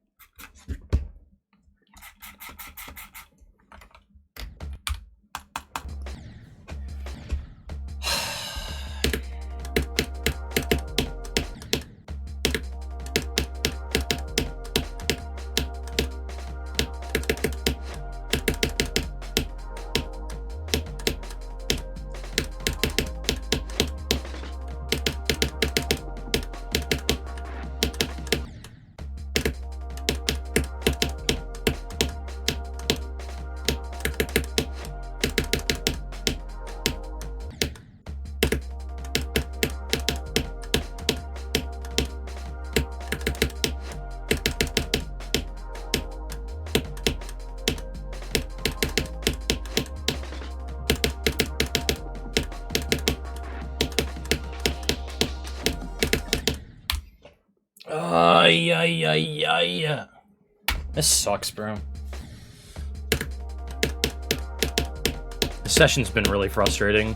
ay, ay, ay, ay. This sucks, bro. The session's been really frustrating.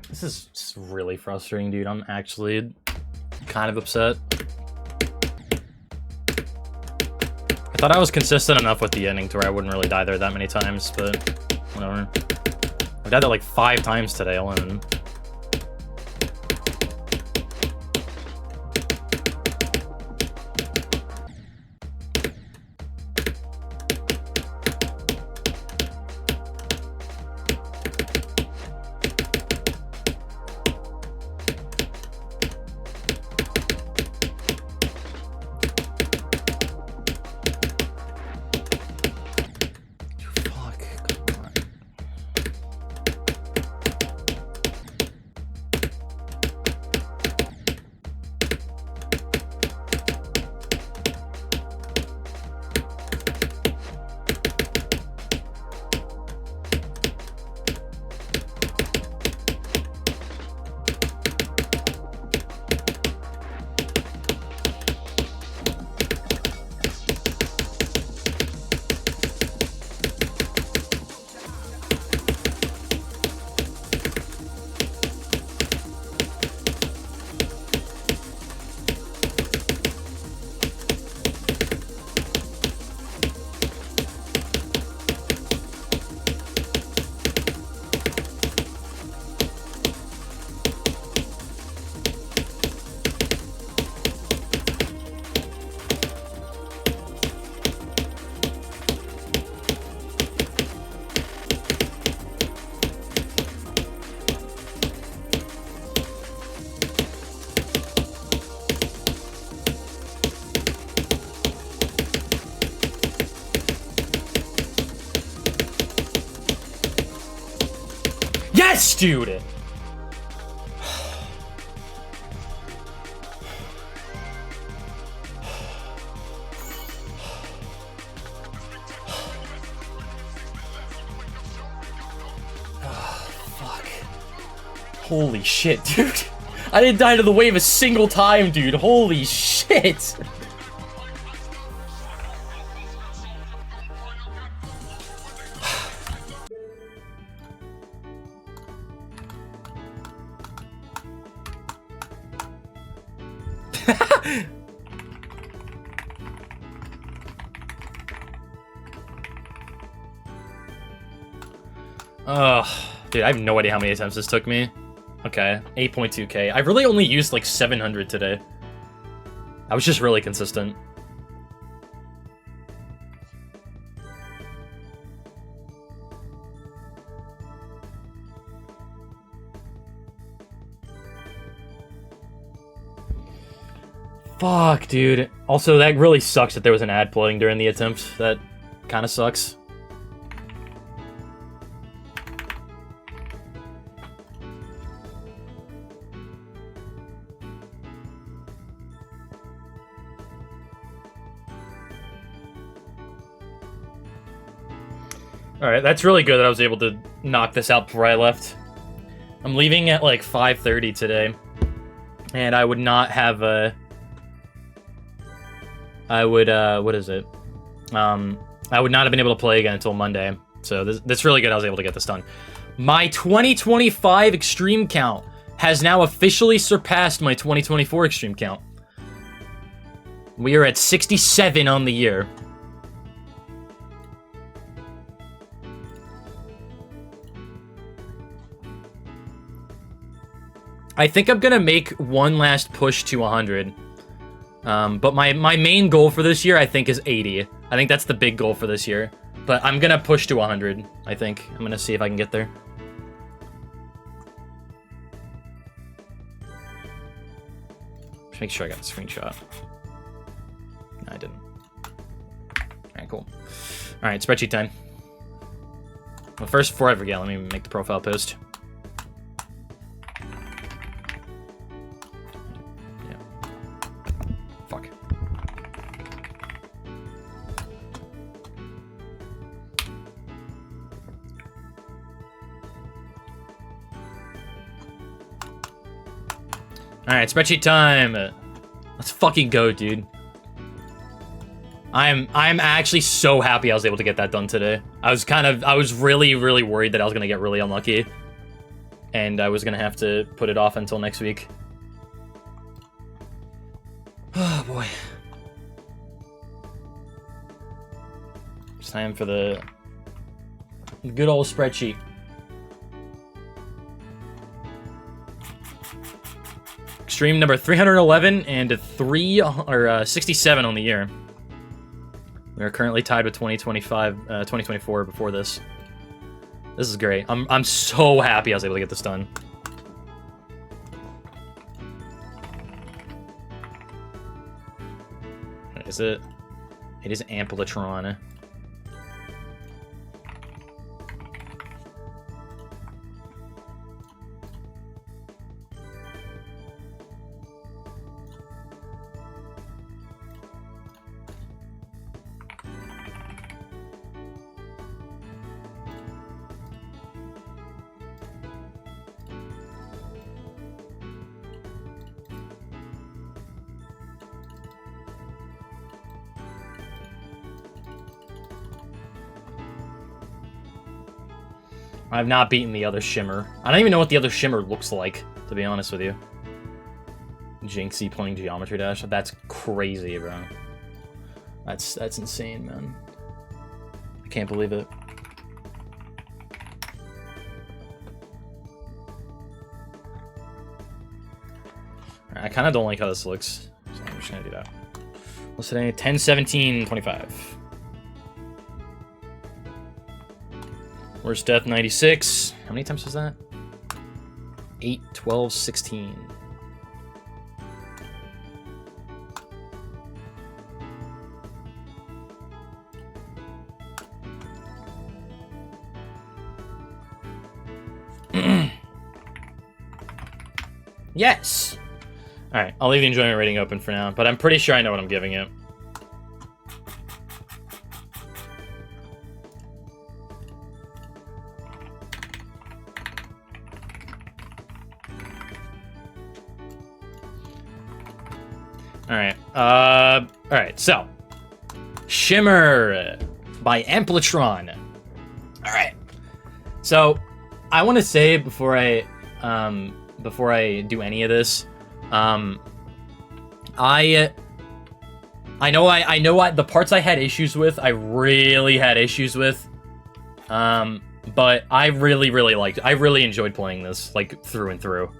This is just really frustrating, dude. I'm actually kind of upset. I thought I was consistent enough with the ending to where I wouldn't really die there that many times, but whatever. I've died there like 5 times today alone. Yes, dude! Fuck. Holy shit, dude. I didn't die to the wave a single time, dude. Holy shit. Dude, I have no idea how many attempts this took me. Okay, 8.2k. I really only used like 700 today. I was just really consistent. Fuck, dude. Also, that really sucks that there was an ad playing during the attempt. That kind of sucks. Alright, that's really good that I was able to knock this out before I left. I'm leaving at like 5:30 today. And I would not have what is it? I would not have been able to play again until Monday. So that's really good I was able to get this done. My 2025 extreme count has now officially surpassed my 2024 extreme count. We are at 67 on the year. I think I'm gonna make one last push to 100. But my main goal for this year, I think, is 80. I think that's the big goal for this year. But I'm gonna push to 100, I think. I'm gonna see if I can get there. Just make sure I got the screenshot. No, I didn't. Alright, cool. Alright, spreadsheet time. Well, first, before I forget, let me make the profile post. Alright, spreadsheet time. Let's fucking go, dude. I'm actually so happy I was able to get that done today. I was really, really worried that I was gonna get really unlucky. And I was gonna have to put it off until next week. Oh boy. It's time for the good old spreadsheet. Extreme number 311 and 67 on the year. We are currently tied with 2024 before this. This is great. I'm so happy I was able to get this done. Is it? It is Amplitron. I've not beaten the other Shimmer. I don't even know what the other Shimmer looks like, to be honest with you. Jinxie playing Geometry Dash. That's crazy, bro. That's insane, man. I can't believe it. I kind of don't like how this looks, so I'm just gonna do that. What's today? 10, 17, 25. Where's Death 96? How many times was that? 8, 12, 16. Yes! Alright, I'll leave the enjoyment rating open for now, but I'm pretty sure I know what I'm giving it. Alright, so. Shimmer by Amplitron. Alright. So, I want to say before I do any of this, I know the parts I had issues with, I really had issues with. But I really enjoyed playing this, like, through and through.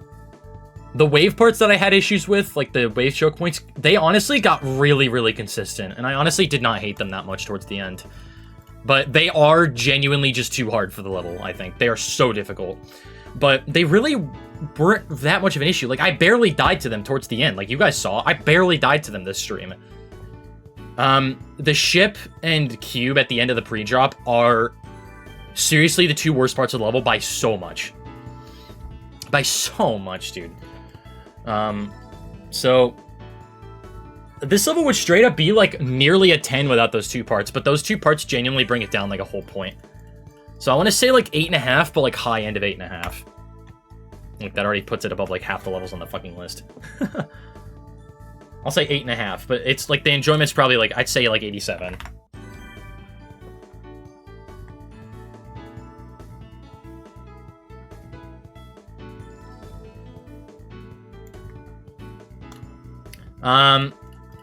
The wave parts that I had issues with, like the wave choke points, they honestly got really, really consistent, and I honestly did not hate them that much towards the end. But they are genuinely just too hard for the level, I think. They are so difficult. but they really weren't that much of an issue. Like, I barely died to them towards the end. Like, you guys saw, I barely died to them this stream. The ship and cube at the end of the pre-drop are seriously the two worst parts of the level by so much. By so much, dude. So this level would straight up be like nearly a 10 without those two parts, but those two parts genuinely bring it down like a whole point. So I want to say like 8.5, but like high end of 8.5. Like that already puts it above like half the levels on the fucking list. I'll say 8.5, but it's like the enjoyment's probably like, I'd say like 87.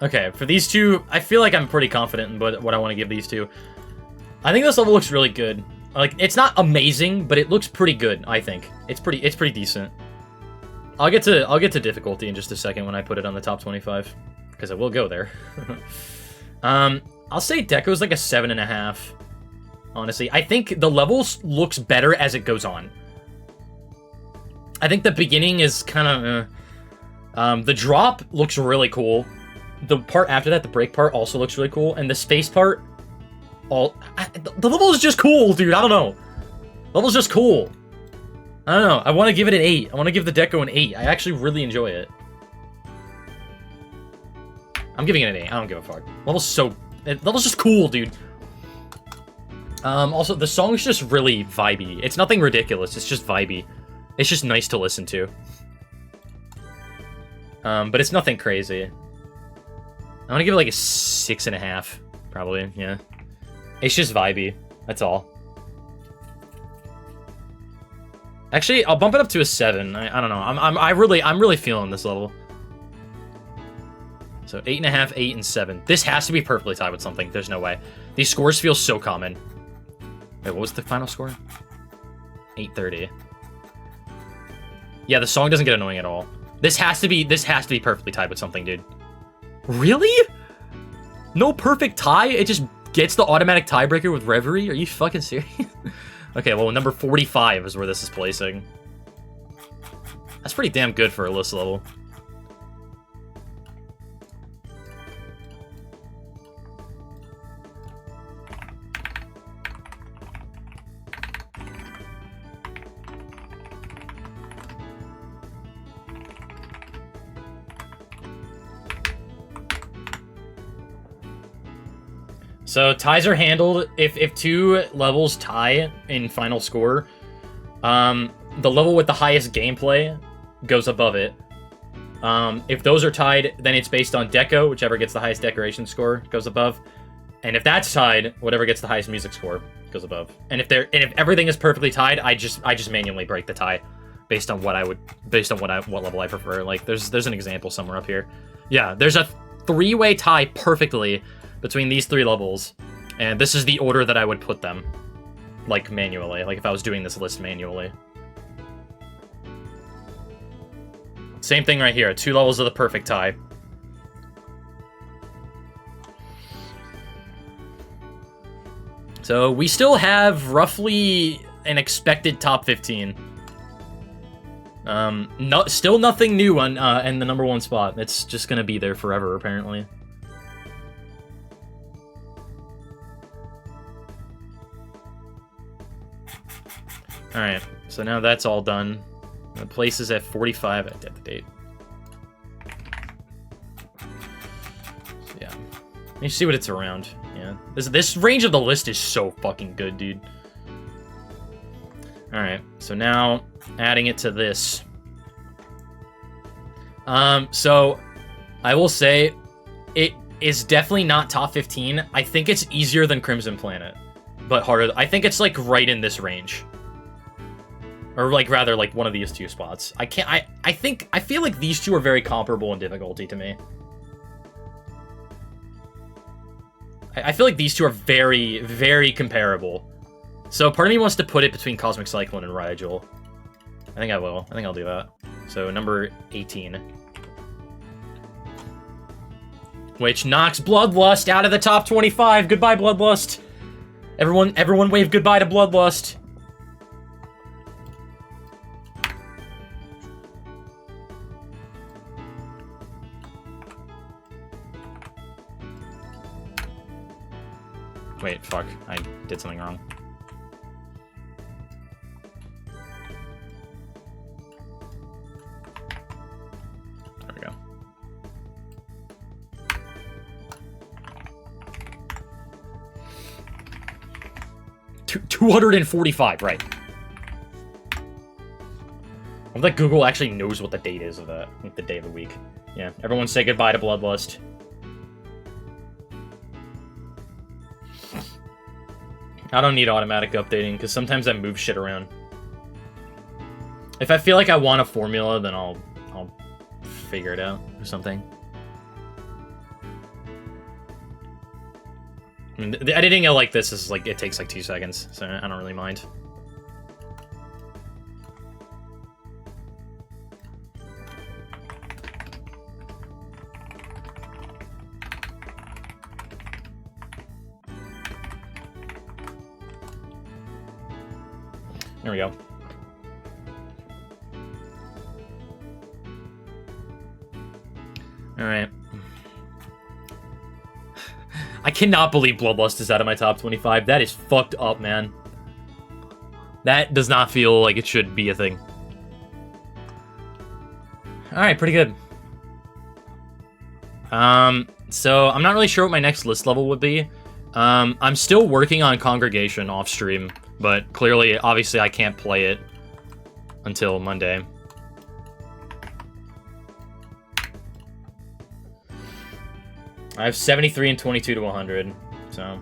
Okay, for these two, I feel like I'm pretty confident in what I want to give these two. I think this level looks really good. Like, it's not amazing, but it looks pretty good, I think. It's pretty decent. I'll get to difficulty in just a second when I put it on the top 25, because it will go there. I'll say Deco's like a 7.5, honestly. I think the levels looks better as it goes on. I think the beginning is kind of, the drop looks really cool. The part after that, the break part, also looks really cool. And the space part, the level is just cool, dude. I don't know. The level's just cool. I don't know. I want to give it an 8. I want to give the Deco an 8. I actually really enjoy it. I'm giving it an 8. I don't give a fuck. Level's just cool, dude. Also, the song's just really vibey. It's nothing ridiculous. It's just vibey. It's just nice to listen to. But it's nothing crazy. I want to give it like a 6.5, probably, yeah. It's just vibey, that's all. Actually, I'll bump it up to a 7. I don't know. I'm really feeling this level. So 8.5, 8, and 7. This has to be perfectly tied with something. There's no way. These scores feel so common. Wait, what was the final score? 830. Yeah, the song doesn't get annoying at all. This has to be perfectly tied with something, dude. Really? No perfect tie? It just gets the automatic tiebreaker with Reverie? Are you fucking serious? Okay, well, number 45 is where this is placing. That's pretty damn good for a list level. So ties are handled if two levels tie in final score. The level with the highest gameplay goes above it. If those are tied, then it's based on deco. Whichever gets the highest decoration score goes above. And if that's tied, whatever gets the highest music score goes above. And if everything is perfectly tied, I just manually break the tie based on what level I prefer. Like there's an example somewhere up here. Yeah, there's a 3-way tie perfectly between these 3 levels, and this is the order that I would put them, like, manually, like if I was doing this list manually. Same thing right here, 2 levels of the perfect tie. So we still have roughly an expected top 15. Still nothing new on in the number 1 spot. It's just gonna be there forever, apparently. Alright, so now that's all done. The place is at 45 at the date. So yeah. You see what it's around. Yeah. This range of the list is so fucking good, dude. Alright, so now adding it to this. So I will say it is definitely not top 15. I think it's easier than Crimson Planet, but harder. I think it's like right in this range. Or, like, rather, like, one of these 2 spots. I feel like these 2 are very comparable in difficulty to me. I feel like these 2 are very, very comparable. So, part of me wants to put it between Cosmic Cyclone and Rigel. I think I will. I think I'll do that. So, number 18. Which knocks Bloodlust out of the top 25. Goodbye, Bloodlust. Everyone wave goodbye to Bloodlust. Wait, fuck. I did something wrong. There we go. 245, right. I think Google actually knows what the date is of the day of the week. Yeah, everyone say goodbye to Bloodlust. I don't need automatic updating, because sometimes I move shit around. If I feel like I want a formula, then I'll figure it out or something. I mean, the editing like this is like, it takes like 2 seconds, so I don't really mind. There we go. Alright. I cannot believe Bloodlust is out of my top 25. That is fucked up, man. That does not feel like it should be a thing. Alright, pretty good. So I'm not really sure what my next list level would be. I'm still working on Congregation off stream, but clearly, obviously, I can't play it until Monday. I have 73 and 22 to 100, so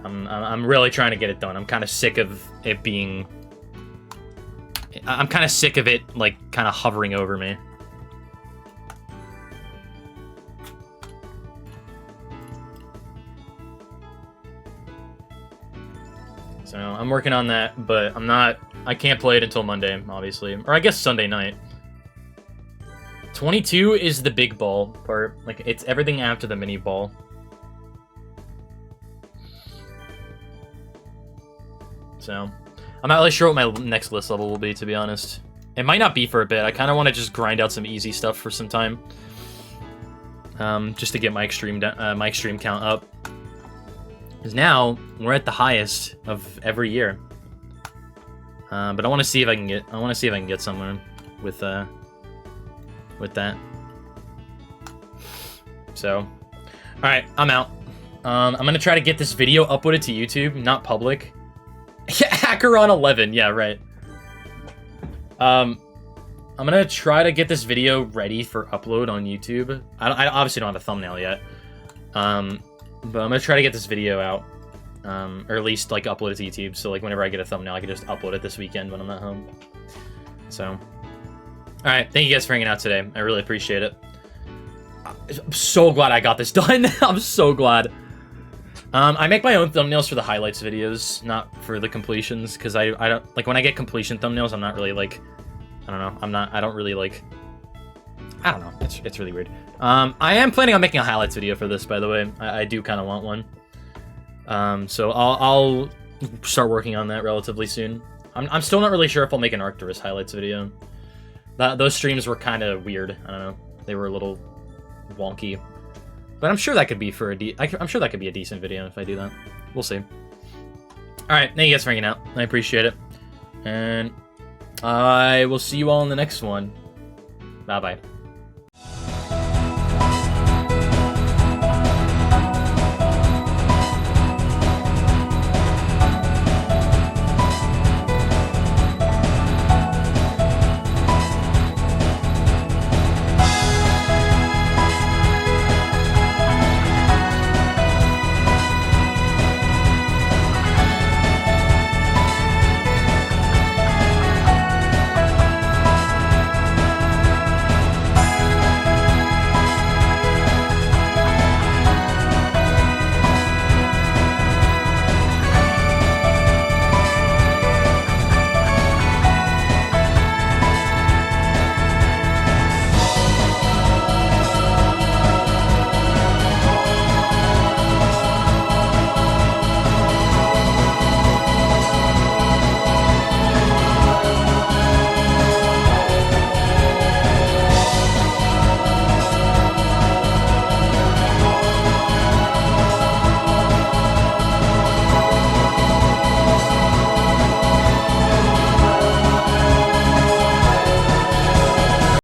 I'm really trying to get it done. I'm kind of sick of it being... I'm kind of sick of it, like, kind of hovering over me. So I'm working on that, but I can't play it until Monday, obviously. Or I guess Sunday night. 22 is the big ball part. Like, it's everything after the mini ball. So, I'm not really sure what my next list level will be, to be honest. It might not be for a bit. I kind of want to just grind out some easy stuff for some time. Just to get my extreme count up. Because now, we're at the highest of every year. But I want to see if I can get somewhere with that. So, alright, I'm out. I'm gonna try to get this video uploaded to YouTube, not public. Hacker on 11, yeah, right. I'm gonna try to get this video ready for upload on YouTube. I obviously don't have a thumbnail yet. But I'm gonna try to get this video out. Or at least, like, upload it to YouTube, so, like, whenever I get a thumbnail, I can just upload it this weekend when I'm not home. So... Alright, thank you guys for hanging out today. I really appreciate it. I'm so glad I got this done. I'm so glad. I make my own thumbnails for the highlights videos, not for the completions, because I don't... Like, when I get completion thumbnails, I'm not really, like... I don't know. I don't really, like... I don't know. It's really weird. I am planning on making a highlights video for this, by the way. I do kind of want one. So I'll start working on that relatively soon. I'm still not really sure if I'll make an Arcturus highlights video. Those streams were kind of weird. I don't know. They were a little wonky. But I'm sure that could be I'm sure that could be a decent video if I do that. We'll see. Alright, thank you guys for hanging out. I appreciate it. And I will see you all in the next one. Bye-bye.